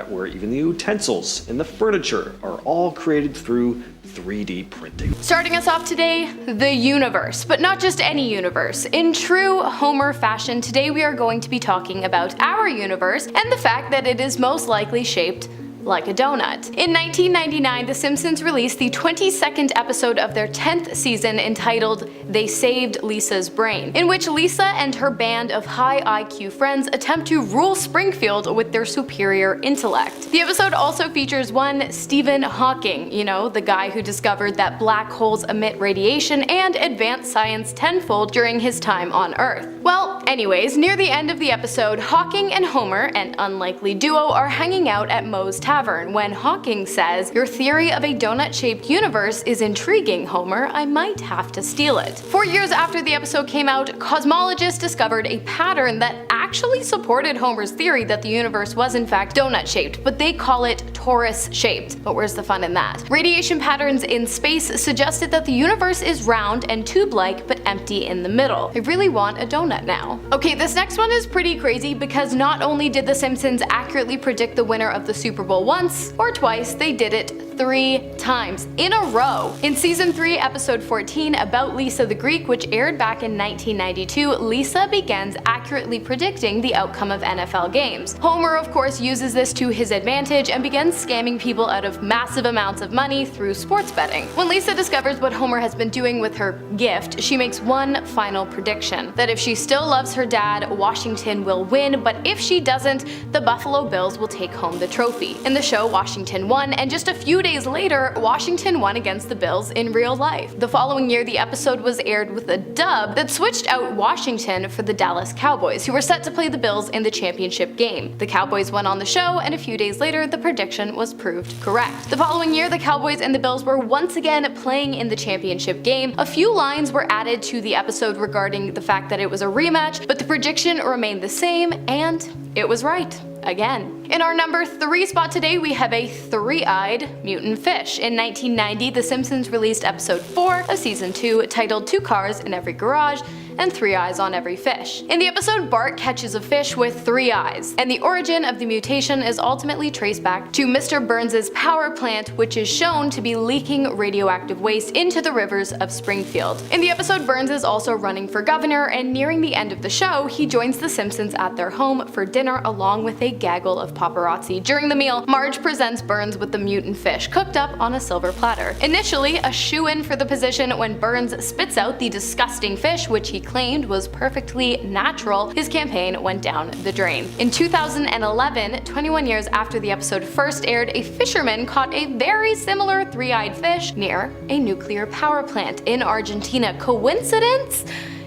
where even the utensils and the furniture are all created through 3D printing. Starting us off today, the universe, but not just any universe. In true Homer fashion, today we are going to be talking about our universe and the fact that it is most likely shaped like a donut. In 1999, The Simpsons released the 22nd episode of their 10th season entitled They Saved Lisa's Brain, in which Lisa and her band of high IQ friends attempt to rule Springfield with their superior intellect. The episode also features one Stephen Hawking, you know, the guy who discovered that black holes emit radiation and advanced science tenfold during his time on Earth. Well, anyways, near the end of the episode, Hawking and Homer, an unlikely duo, are hanging out at Moe's Tavern when Hawking says, "Your theory of a donut-shaped universe is intriguing, Homer. I might have to steal it." 4 years after the episode came out, cosmologists discovered a pattern that actually supported Homer's theory that the universe was in fact donut-shaped, but they call it torus-shaped. But where's the fun in that? Radiation patterns in space suggested that the universe is round and tube-like but empty in the middle. I really want a donut now. Okay, this next one is pretty crazy because not only did The Simpsons accurately predict the winner of the Super Bowl once or twice, they did it 3 times in a row. In season 3, episode 14, About Lisa the Greek, which aired back in 1992, Lisa begins accurately predicting the outcome of NFL games. Homer, of course, uses this to his advantage and begins scamming people out of massive amounts of money through sports betting. When Lisa discovers what Homer has been doing with her gift, she makes one final prediction: that if she still loves her dad, Washington will win, but if she doesn't, the Buffalo Bills will take home the trophy. In the show, Washington won, and just a few days later, Washington won against the Bills in real life. The following year, the episode was aired with a dub that switched out Washington for the Dallas Cowboys, who were set to play the Bills in the championship game. The Cowboys won on the show, and a few days later, the prediction was proved correct. The following year, the Cowboys and the Bills were once again playing in the championship game. A few lines were added to the episode regarding the fact that it was a rematch, but the prediction remained the same, and it was right. Again. In our number 3 spot today, we have a 3-eyed mutant fish. In 1990, The Simpsons released episode 4 of season 2 titled 2 Cars in Every Garage, and 3 eyes on every fish. In the episode, Bart catches a fish with 3 eyes, and the origin of the mutation is ultimately traced back to Mr. Burns' power plant, which is shown to be leaking radioactive waste into the rivers of Springfield. In the episode, Burns is also running for governor, and nearing the end of the show, he joins the Simpsons at their home for dinner along with a gaggle of paparazzi. During the meal, Marge presents Burns with the mutant fish cooked up on a silver platter. Initially a shoo-in for the position, when Burns spits out the disgusting fish, which he claimed was perfectly natural, his campaign went down the drain. In 2011, 21 years after the episode first aired, a fisherman caught a very similar 3-eyed fish near a nuclear power plant in Argentina. Coincidence?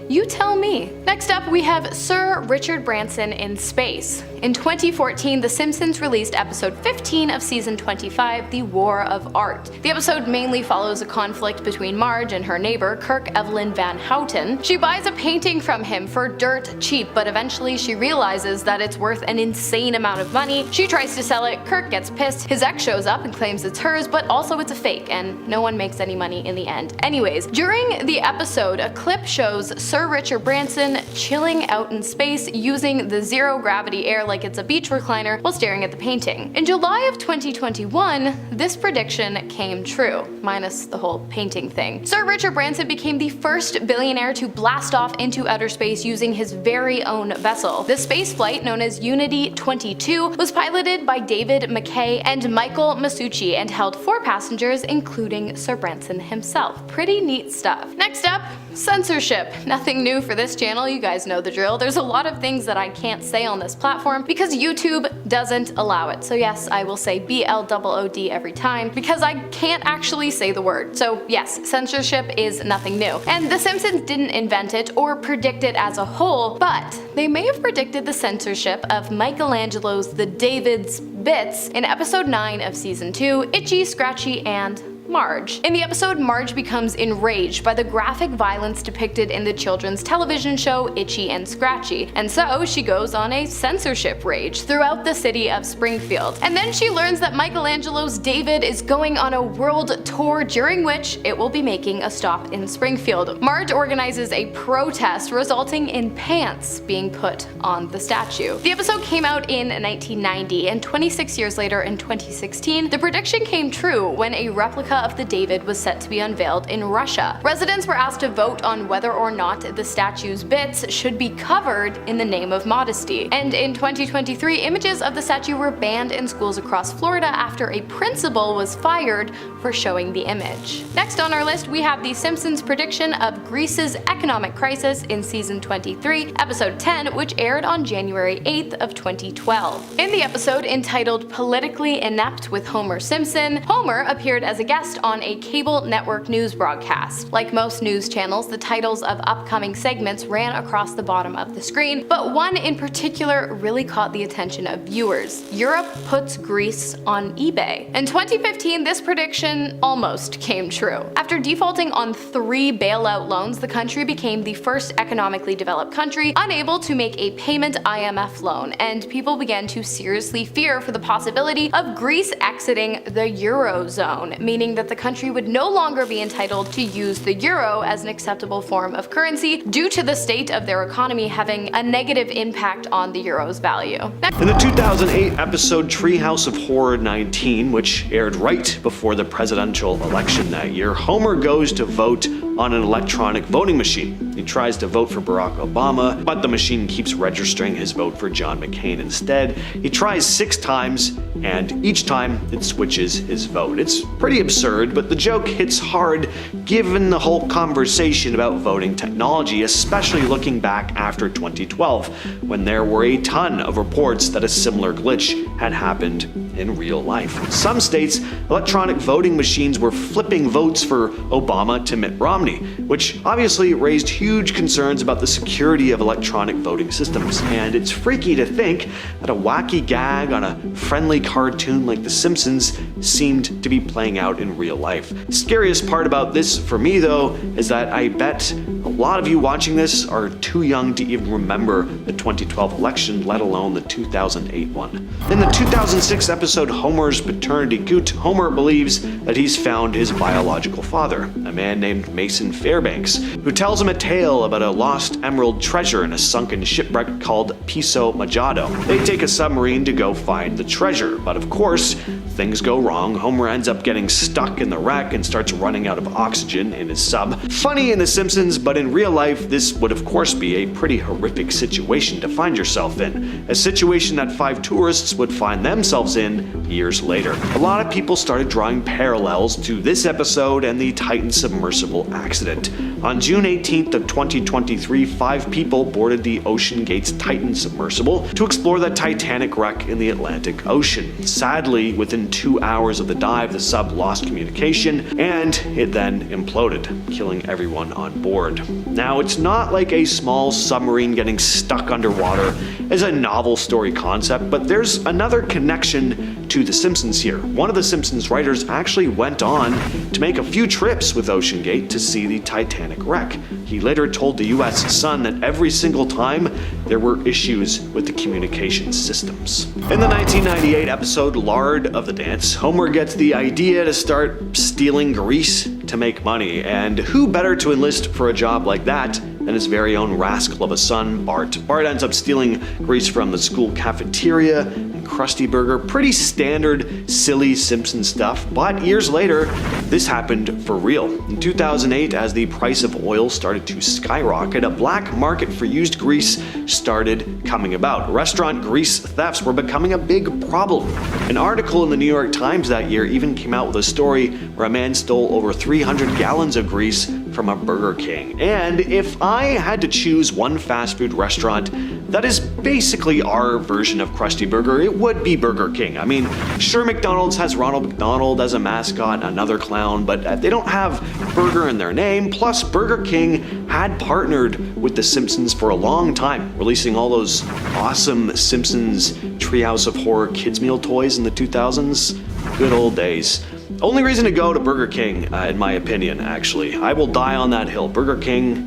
You tell me. Next up, we have Sir Richard Branson in space. In 2014, The Simpsons released episode 15 of season 25, The War of Art. The episode mainly follows a conflict between Marge and her neighbor, Kirk Evelyn Van Houten. She buys a painting from him for dirt cheap, but eventually she realizes that it's worth an insane amount of money. She tries to sell it, Kirk gets pissed, his ex shows up and claims it's hers, but also it's a fake, and no one makes any money in the end. Anyways, during the episode, a clip shows Sir Richard Branson chilling out in space using the zero-gravity air like it's a beach recliner while staring at the painting. In July of 2021, this prediction came true, minus the whole painting thing. Sir Richard Branson became the first billionaire to blast off into outer space using his very own vessel. The space flight, known as Unity 22, was piloted by David McKay and Michael Masucci and held 4 passengers, including Sir Branson himself. Pretty neat stuff. Next up, censorship. Nothing new for this channel, you guys know the drill. There's a lot of things that I can't say on this platform because YouTube doesn't allow it. So yes, I will say BLOOD every time because I can't actually say the word. So yes, censorship is nothing new. And The Simpsons didn't invent it or predict it as a whole, but they may have predicted the censorship of Michelangelo's The David's Bits in episode 9 of season 2, Itchy, Scratchy, and Marge. In the episode, Marge becomes enraged by the graphic violence depicted in the children's television show Itchy and Scratchy, and so she goes on a censorship rage throughout the city of Springfield. And then she learns that Michelangelo's David is going on a world tour, during which it will be making a stop in Springfield. Marge organizes a protest, resulting in pants being put on the statue. The episode came out in 1990, and 26 years later in 2016, the prediction came true when a replica of the David was set to be unveiled in Russia. Residents were asked to vote on whether or not the statue's bits should be covered in the name of modesty. And in 2023, images of the statue were banned in schools across Florida after a principal was fired for showing the image. Next on our list, we have The Simpsons' prediction of Greece's economic crisis in season 23, episode 10, which aired on January 8th of 2012. In the episode entitled Politically Inept with Homer Simpson, Homer appeared as a guest on a cable network news broadcast. Like most news channels, the titles of upcoming segments ran across the bottom of the screen, but one in particular really caught the attention of viewers. Europe puts Greece on eBay. In 2015, this prediction almost came true. After defaulting on 3 bailout loans, the country became the first economically developed country unable to make a payment IMF loan, and people began to seriously fear for the possibility of Greece exiting the Eurozone, meaning that the country would no longer be entitled to use the euro as an acceptable form of currency due to the state of their economy having a negative impact on the euro's value. In the 2008 episode Treehouse of Horror 19, which aired right before the presidential election that year, Homer goes to vote on an electronic voting machine. He tries to vote for Barack Obama, but the machine keeps registering his vote for John McCain instead. He tries 6 times, and each time it switches his vote. It's pretty absurd, but the joke hits hard given the whole conversation about voting technology, especially looking back after 2012, when there were a ton of reports that a similar glitch had happened in real life. In some states, electronic voting machines were flipping votes for Obama to Mitt Romney, which obviously raised huge concerns about the security of electronic voting systems. And it's freaky to think that a wacky gag on a friendly cartoon like The Simpsons seemed to be playing out in real life. The scariest part about this for me, though, is that I bet a lot of you watching this are too young to even remember the 2012 election, let alone the 2008 one. In the 2006 episode Homer's Paternity Goot, Homer believes that he's found his biological father, a man named Mason Fairbanks, who tells him a tale about a lost emerald treasure in a sunken shipwreck called Piso Majado. They take a submarine to go find the treasure, but of course, things go wrong. Homer ends up getting stuck in the wreck and starts running out of oxygen in his sub. Funny in The Simpsons, but in real life, this would of course be a pretty horrific situation to find yourself in. A situation that 5 tourists would find themselves in years later. A lot of people started drawing parallels to this episode and the Titan submersible accident. On June 18th of 2023, 5 people boarded the OceanGate's Titan submersible to explore the Titanic wreck in the Atlantic Ocean. Sadly, within 2 hours of the dive, the sub lost communication and it then imploded, killing everyone on board. Now, it's not like a small submarine getting stuck underwater is a novel story concept, but there's another connection to The Simpsons here. One of The Simpsons writers actually went on to make a few trips with OceanGate to see the Titanic wreck. He later told the US Sun that every single time there were issues with the communication systems. In the 1998 episode Lard of the Dance, Homer gets the idea to start stealing grease to make money, and who better to enlist for a job like that than his very own rascal of a son, Bart. Bart ends up stealing grease from the school cafeteria and Krusty Burger. Pretty standard, silly Simpson stuff, but years later, this happened for real. In 2008, as the price of oil started to skyrocket, a black market for used grease started coming about. Restaurant grease thefts were becoming a big problem. An article in the New York Times that year even came out with a story where a man stole over 300 gallons of grease from a Burger King. And if I had to choose one fast food restaurant that is basically our version of Krusty Burger, it would be Burger King. I mean, sure, McDonald's has Ronald McDonald as a mascot, another clown, but they don't have burger in their name. Plus, Burger King had partnered with The Simpsons for a long time, releasing all those awesome Simpsons Treehouse of Horror kids meal toys in the 2000s. Good old days. Only reason to go to Burger King, in my opinion, actually. I will die on that hill. Burger King,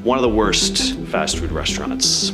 one of the worst fast food restaurants.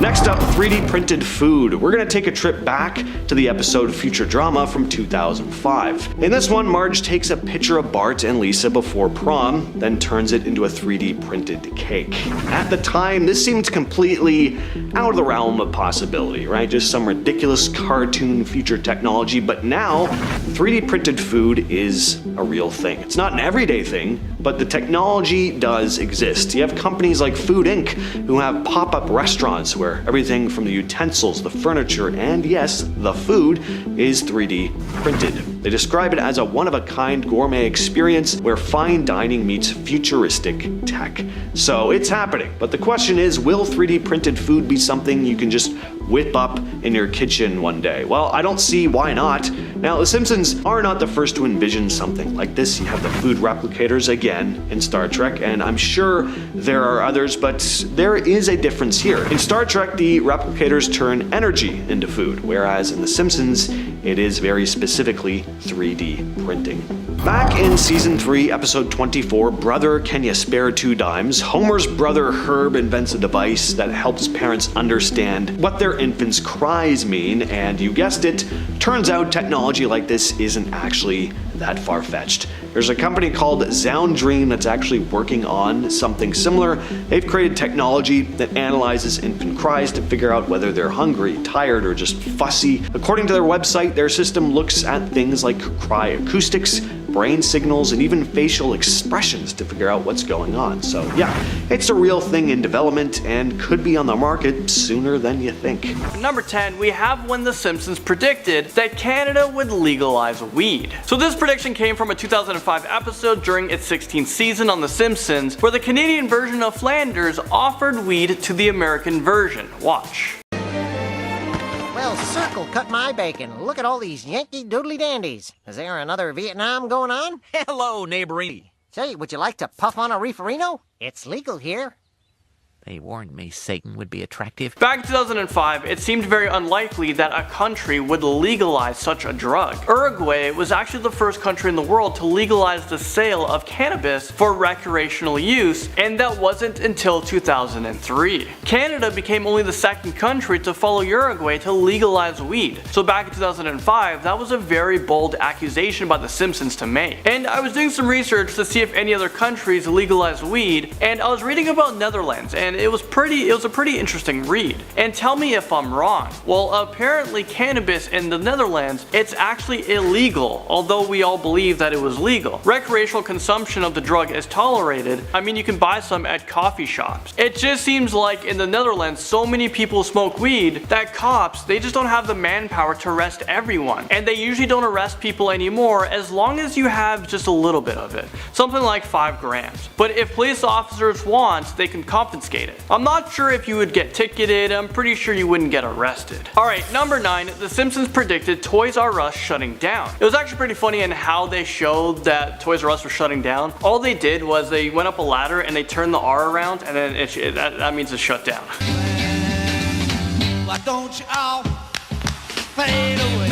Next up, 3D printed food. We're gonna take a trip back to the episode Future Drama from 2005. In this one, Marge takes a picture of Bart and Lisa before prom, then turns it into a 3D printed cake. At the time, this seemed completely out of the realm of possibility, right? Just some ridiculous cartoon future technology, but now 3D printed food is a real thing. It's not an everyday thing, but the technology does exist. You have companies like Food Inc. who have pop-up restaurants where everything from the utensils, the furniture, and yes, the food is 3D printed. They describe it as a one-of-a-kind gourmet experience where fine dining meets futuristic tech. So it's happening, but the question is, will 3D printed food be something you can just whip up in your kitchen one day? Well, I don't see why not. Now, The Simpsons are not the first to envision something like this. You have the food replicators again in Star Trek, and I'm sure there are others, but there is a difference here. In Star Trek, the replicators turn energy into food, whereas in The Simpsons, it is very specifically 3D printing. Back in Season 3, Episode 24, Brother, Can You Spare 2 Dimes?, Homer's brother Herb invents a device that helps parents understand what their infants' cries mean, and you guessed it, turns out technology like this isn't actually that far-fetched. There's a company called Zoundream that's actually working on something similar. They've created technology that analyzes infant cries to figure out whether they're hungry, tired, or just fussy. According to their website, their system looks at things like cry acoustics, brain signals, and even facial expressions to figure out what's going on. So yeah, it's a real thing in development and could be on the market sooner than you think. Number 10, we have when The Simpsons predicted that Canada would legalize weed. So this prediction came from a 2005 episode during its 16th season on The Simpsons, where the Canadian version of Flanders offered weed to the American version. Watch. Well, circle cut my bacon. Look at all these Yankee doodly dandies. Is there another Vietnam going on? Hello, neighborini. Say, would you like to puff on a reeferino? It's legal here. They warned me Satan would be attractive. Back in 2005, it seemed very unlikely that a country would legalize such a drug. Uruguay was actually the first country in the world to legalize the sale of cannabis for recreational use, and that wasn't until 2003. Canada became only the second country to follow Uruguay to legalize weed. So back in 2005, that was a very bold accusation by The Simpsons to make. And I was doing some research to see if any other countries legalize weed, and I was reading about Netherlands, and it was a pretty interesting read. And tell me if I'm wrong. Well, apparently cannabis in the Netherlands, it's actually illegal, although we all believe that it was legal. Recreational consumption of the drug is tolerated. I mean, you can buy some at coffee shops. It just seems like in the Netherlands, so many people smoke weed that cops, they just don't have the manpower to arrest everyone. And they usually don't arrest people anymore as long as you have just a little bit of it. Something like 5 grams. But if police officers want, they can confiscate it. I'm not sure if you would get ticketed, I'm pretty sure you wouldn't get arrested. Alright, number 9, The Simpsons predicted Toys R Us shutting down. It was actually pretty funny in how they showed that Toys R Us was shutting down. All they did was they went up a ladder and they turned the R around, and then that means it's shut down. Why don't you all fade away?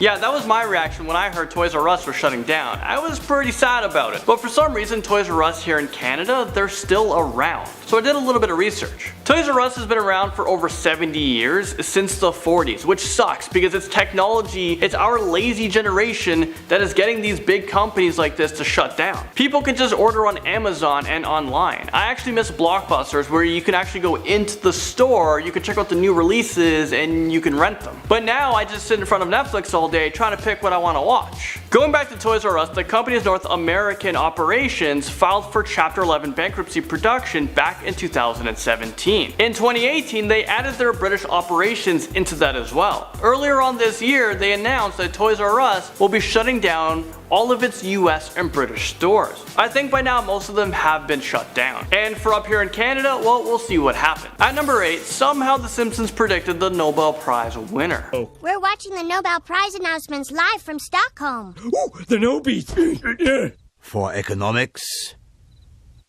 Yeah, that was my reaction when I heard Toys R Us was shutting down. I was pretty sad about it. But for some reason, Toys R Us here in Canada, they're still around. So I did a little bit of research. Toys R Us has been around for over 70 years, since the 40s, which sucks because it's technology, it's our lazy generation that is getting these big companies like this to shut down. People can just order on Amazon and online. I actually miss Blockbusters where you can actually go into the store, you can check out the new releases, and you can rent them. But now I just sit in front of Netflix all day trying to pick what I want to watch. Going back to Toys R Us, the company's North American operations filed for Chapter 11 bankruptcy production back in 2017. In 2018, they added their British operations into that as well. Earlier on this year, they announced that Toys R Us will be shutting down all of its US and British stores. I think by now most of them have been shut down. And for up here in Canada, well, we'll see what happens. At number 8, somehow The Simpsons predicted the Nobel Prize winner. We're watching the Nobel Prize announcements live from Stockholm. Ooh, the Nobies! For economics,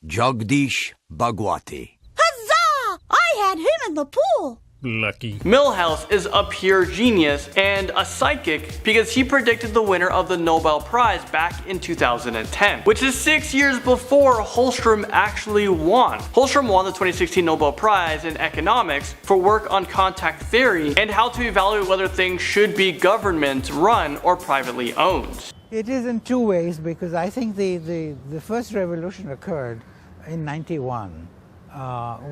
Jagdish Bhagwati. Huzzah! I had him in the pool. Lucky. Milhouse is a pure genius and a psychic because he predicted the winner of the Nobel Prize back in 2010, which is 6 years before Holstrom actually won. Holstrom won the 2016 Nobel Prize in economics for work on contact theory and how to evaluate whether things should be government run or privately owned. It is in 2 ways, because I think the first revolution occurred in 91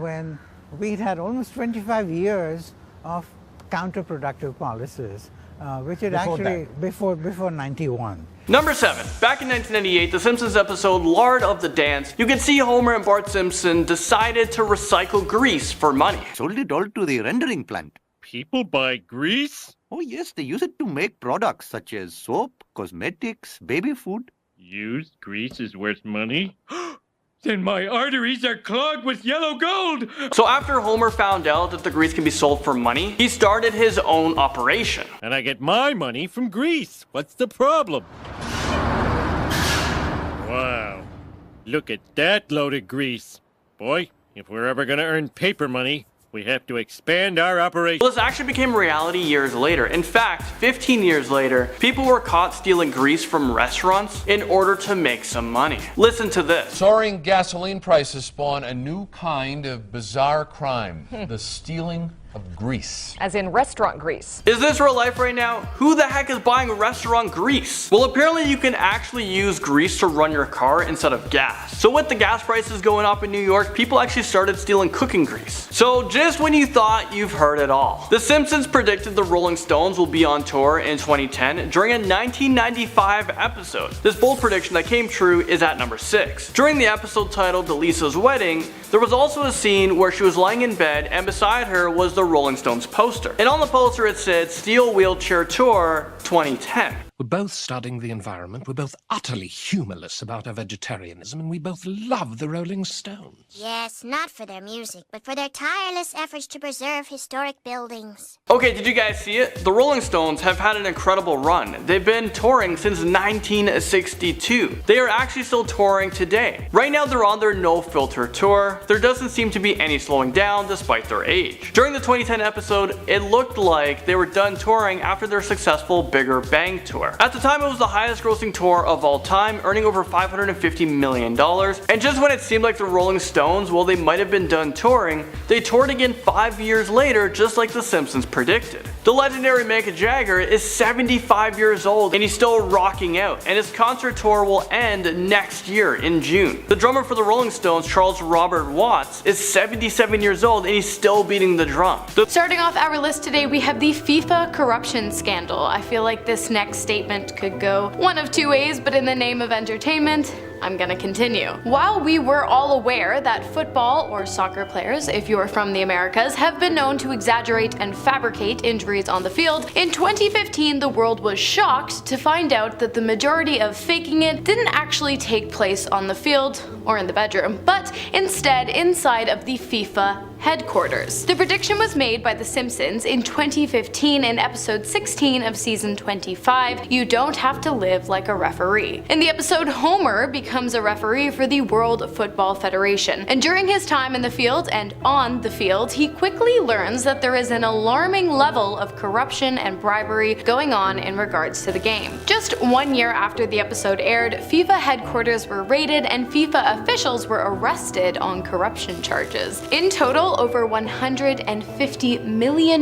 when we had almost 25 years of counterproductive policies, which had before 91. Number 7. Back in 1998, The Simpsons episode Lord of the Dance, you can see Homer and Bart Simpson decided to recycle grease for money. Sold it all to the rendering plant. People buy grease? Oh yes, they use it to make products such as soap, cosmetics, baby food. Used grease is worth money? Then my arteries are clogged with yellow gold! So after Homer found out that the grease can be sold for money, he started his own operation. And I get my money from grease. What's the problem? Wow. Look at that load of grease. Boy, if we're ever gonna earn paper money, we have to expand our operation. Well, this actually became reality years later. In fact, 15 years later, people were caught stealing grease from restaurants in order to make some money. Listen to this. Soaring gasoline prices spawn a new kind of bizarre crime, the stealing of grease. As in restaurant grease. Is this real life right now? Who the heck is buying restaurant grease? Well, apparently you can actually use grease to run your car instead of gas. So with the gas prices going up in New York, people actually started stealing cooking grease. So just when you thought you've heard it all, The Simpsons predicted the Rolling Stones will be on tour in 2010 during a 1995 episode. This bold prediction that came true is at number 6. During the episode titled Lisa's Wedding, there was also a scene where she was lying in bed and beside her was the Rolling Stones poster. And on the poster it said Steel Wheelchair Tour 2010. We're both studying the environment, we're both utterly humorless about our vegetarianism, and we both love the Rolling Stones. Yes, not for their music, but for their tireless efforts to preserve historic buildings. Okay, did you guys see it? The Rolling Stones have had an incredible run. They've been touring since 1962. They are actually still touring today. Right now they're on their No Filter tour. There doesn't seem to be any slowing down despite their age. During the 2010 episode, it looked like they were done touring after their successful Bigger Bang tour. At the time, it was the highest grossing tour of all time, earning over $550 million. And just when it seemed like the Rolling Stones, well, they might have been done touring, they toured again 5 years later, just like The Simpsons predicted. The legendary Mick Jagger is 75 years old and he's still rocking out, and his concert tour will end next year in June. The drummer for the Rolling Stones, Charles Robert Watts, is 77 years old and he's still beating the drum. Starting off our list today, we have the FIFA corruption scandal. I feel like this next statement could go one of two ways, but in the name of entertainment, I'm gonna continue. While we were all aware that football or soccer players, if you're from the Americas, have been known to exaggerate and fabricate injuries on the field, in 2015 the world was shocked to find out that the majority of faking it didn't actually take place on the field or in the bedroom, but instead inside of the FIFA headquarters. The prediction was made by The Simpsons in 2015 in episode 16 of season 25, You Don't Have to Live Like a Referee. In the episode, Homer becomes a referee for the World Football Federation, and during his time in the field and on the field, he quickly learns that there is an alarming level of corruption and bribery going on in regards to the game. Just 1 year after the episode aired, FIFA headquarters were raided and FIFA officials were arrested on corruption charges. In total, over $150 million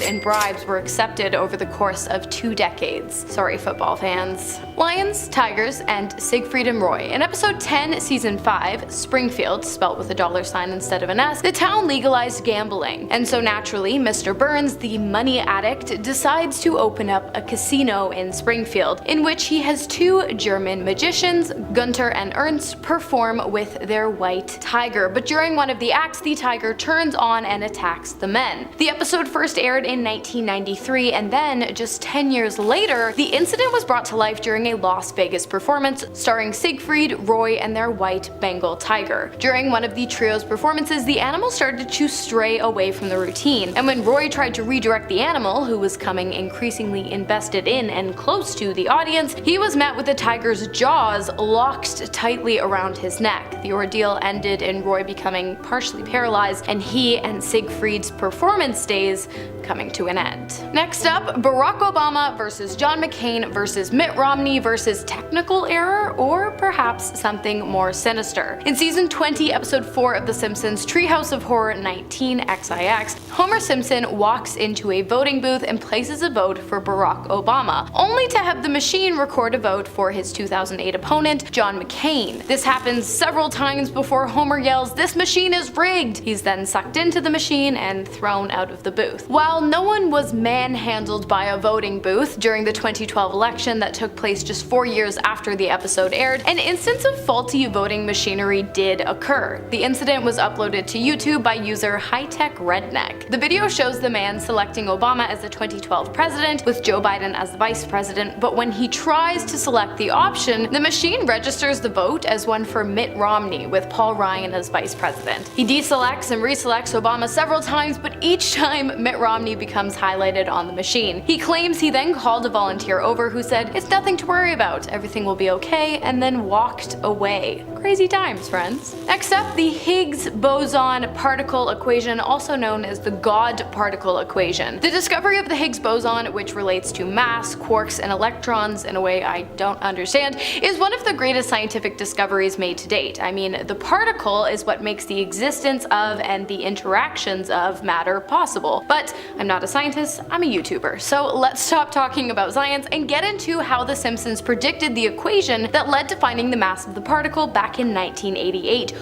in bribes were accepted over the course of 2 decades. Sorry, football fans. Lions, Tigers, and Siegfried and Roy. In episode 10, season 5, Springfield, spelt with a $sign instead of an S, the town legalized gambling. And so naturally, Mr. Burns, the money addict, decides to open up a casino in Springfield, in which he has 2 German magicians, Gunther and Ernst, perform with their white tiger. But during one of the acts, the tiger turns on and attacks the men. The episode first aired in 1993, and then, just 10 years later, the incident was brought to life during a Las Vegas performance starring Siegfried, Roy, and their white Bengal tiger. During one of the trio's performances, the animal started to stray away from the routine, and when Roy tried to redirect the animal, who was coming increasingly invested in and close to the audience, he was met with the tiger's jaws locked tightly around his neck. The ordeal ended in Roy becoming partially paralyzed, and he and Siegfried's performance days coming to an end. Next up, Barack Obama versus John McCain versus Mitt Romney versus technical error, or perhaps something more sinister. In season 20, episode 4 of The Simpsons Treehouse of Horror 19XIX, Homer Simpson walks into a voting booth and places a vote for Barack Obama, only to have the machine record a vote for his 2008 opponent, John McCain. This happens several times before Homer yells, "This machine is rigged!" He's then sucked into the machine and thrown out of the booth. While no one was manhandled by a voting booth during the 2012 election that took place just 4 years after the episode aired, an instance of faulty voting machinery did occur. The incident was uploaded to YouTube by user High-Tech Redneck. The video shows the man selecting Obama as the 2012 president with Joe Biden as the vice president, but when he tries to select the option, the machine registers the vote as one for Mitt Romney with Paul Ryan as vice president. He deselects and reselects Obama several times, but each time Mitt Romney becomes highlighted on the machine. He claims he then called a volunteer over who said, "It's nothing to worry about, everything will be okay," and then walked away. Crazy times, friends. Next up, the Higgs boson particle equation, also known as the God particle equation. The discovery of the Higgs boson, which relates to mass, quarks, and electrons in a way I don't understand, is one of the greatest scientific discoveries made to date. I mean, the particle is what makes the existence of and the interactions of matter possible. But I'm not a scientist, I'm a YouTuber. So let's stop talking about science and get into how The Simpsons predicted the equation that led to finding the mass of the particle back in 1988.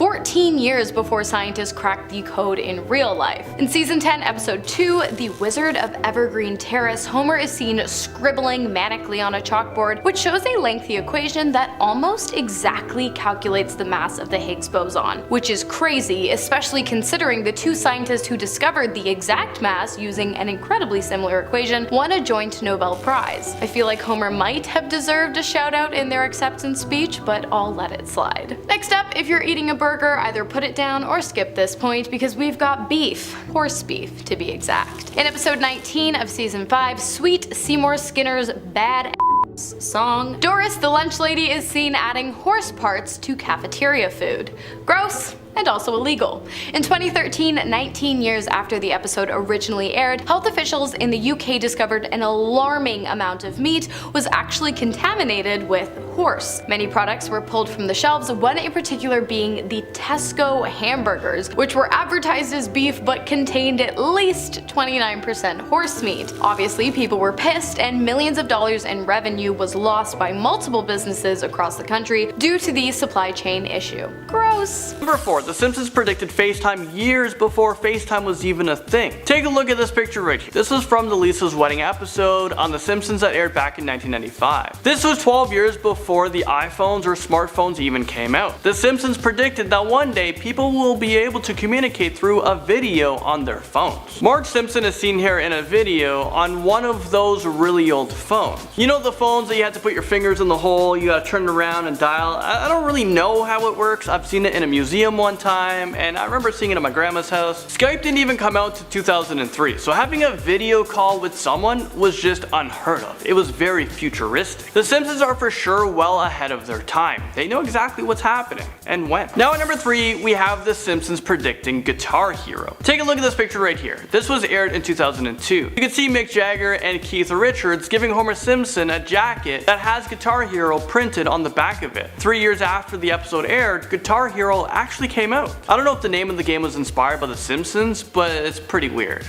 14 years before scientists cracked the code in real life. In season 10, episode 2, The Wizard of Evergreen Terrace, Homer is seen scribbling manically on a chalkboard, which shows a lengthy equation that almost exactly calculates the mass of the Higgs boson, which is crazy, especially considering the two scientists who discovered the exact mass using an incredibly similar equation won a joint Nobel Prize. I feel like Homer might have deserved a shout out in their acceptance speech, but I'll let it slide. Next up, if you're eating a burger, either put it down or skip this point because we've got beef. Horse beef, to be exact. In episode 19 of season 5, Sweet Seymour Skinner's Bad song, Doris the lunch lady is seen adding horse parts to cafeteria food. Gross, and also illegal. In 2013, 19 years after the episode originally aired, health officials in the UK discovered an alarming amount of meat was actually contaminated with horse. Many products were pulled from the shelves, one in particular being the Tesco hamburgers, which were advertised as beef but contained at least 29% horse meat. Obviously, people were pissed and millions of dollars in revenue was lost by multiple businesses across the country due to the supply chain issue. Gross. Number 4. The Simpsons predicted FaceTime years before FaceTime was even a thing. Take a look at this picture right here. This was from the Lisa's wedding episode on The Simpsons that aired back in 1995. This was 12 years before the iPhones or smartphones even came out. The Simpsons predicted that one day people will be able to communicate through a video on their phones. Marge Simpson is seen here in a video on one of those really old phones. You know, the phones that you had to put your fingers in the hole, you gotta turn it around and dial. I don't really know how it works. I've seen it in a museum one time, and I remember seeing it at my grandma's house. Skype didn't even come out to 2003, so having a video call with someone was just unheard of. It was very futuristic. The Simpsons are for sure well ahead of their time. They know exactly what's happening and when. Now at number 3, we have The Simpsons predicting Guitar Hero. Take a look at this picture right here. This was aired in 2002. You can see Mick Jagger and Keith Richards giving Homer Simpson a jacket that has Guitar Hero printed on the back of it. 3 years after the episode aired, Guitar Hero actually came out. I don't know if the name of the game was inspired by The Simpsons, but it's pretty weird.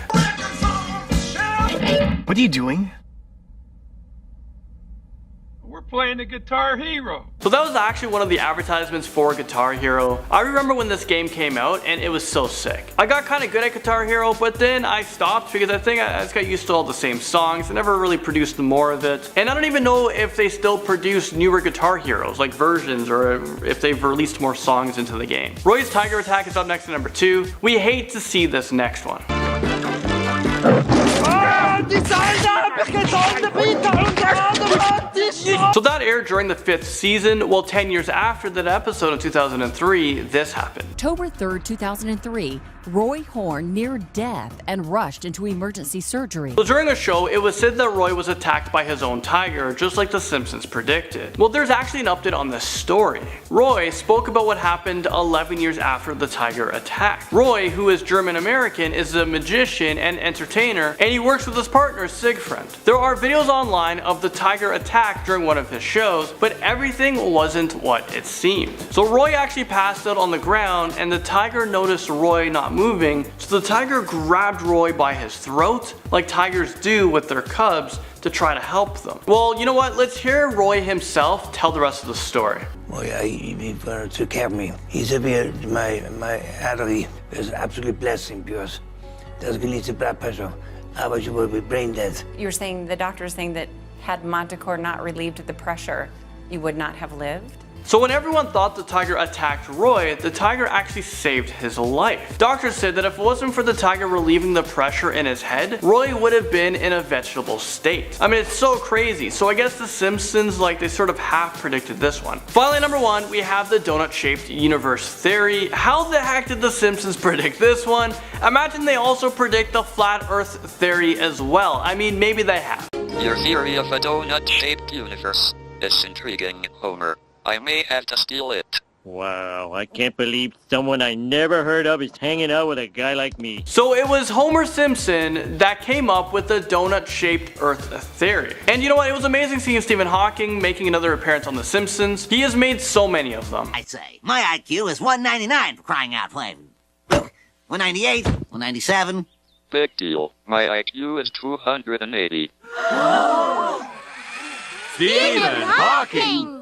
What are you doing? We're playing the Guitar Hero. So that was actually one of the advertisements for Guitar Hero. I remember when this game came out and it was so sick. I got kind of good at Guitar Hero, but then I stopped because I think I just got used to all the same songs. I never really produced more of it. And I don't even know if they still produce newer Guitar Heroes, like versions, or if they've released more songs into the game. Roy's Tiger Attack is up next at number 2. We hate to see this next one. So that aired during the 5th season. Well, 10 years after that episode of 2003, this happened. October 3rd, 2003, Roy Horn near death and rushed into emergency surgery. So during a show, it was said that Roy was attacked by his own tiger, just like The Simpsons predicted. Well, there's actually an update on this story. Roy spoke about what happened 11 years after the tiger attack. Roy, who is German American, is a magician and entertainer, and he works with his partner Siegfried. There are videos online of the tiger attack during one of his shows, but everything wasn't what it seemed. So Roy actually passed out on the ground, and the tiger noticed Roy not moving, so the tiger grabbed Roy by his throat, like tigers do with their cubs, to try to help them. Well, you know what? Let's hear Roy himself tell the rest of the story. Well, yeah, he took care of me. He said my artery was absolutely blessing because there's going to blood pressure. Otherwise you will be brain dead. You're saying the doctor is saying that had Montecor not relieved the pressure, you would not have lived? So when everyone thought the tiger attacked Roy, the tiger actually saved his life. Doctors said that if it wasn't for the tiger relieving the pressure in his head, Roy would have been in a vegetable state. I mean, it's so crazy. So I guess the Simpsons, they sort of half predicted this one. Finally, number 1, we have the donut-shaped universe theory. How the heck did the Simpsons predict this one? Imagine they also predict the flat earth theory as well. I mean, maybe they have. Your theory of a donut-shaped universe is intriguing, Homer. I may have to steal it. Wow, I can't believe someone I never heard of is hanging out with a guy like me. So it was Homer Simpson that came up with the donut-shaped Earth theory. And you know what? It was amazing seeing Stephen Hawking making another appearance on The Simpsons. He has made so many of them. I say, my IQ is 199 for crying out loud. 198, 197. Big deal. My IQ is 280. Stephen Hawking!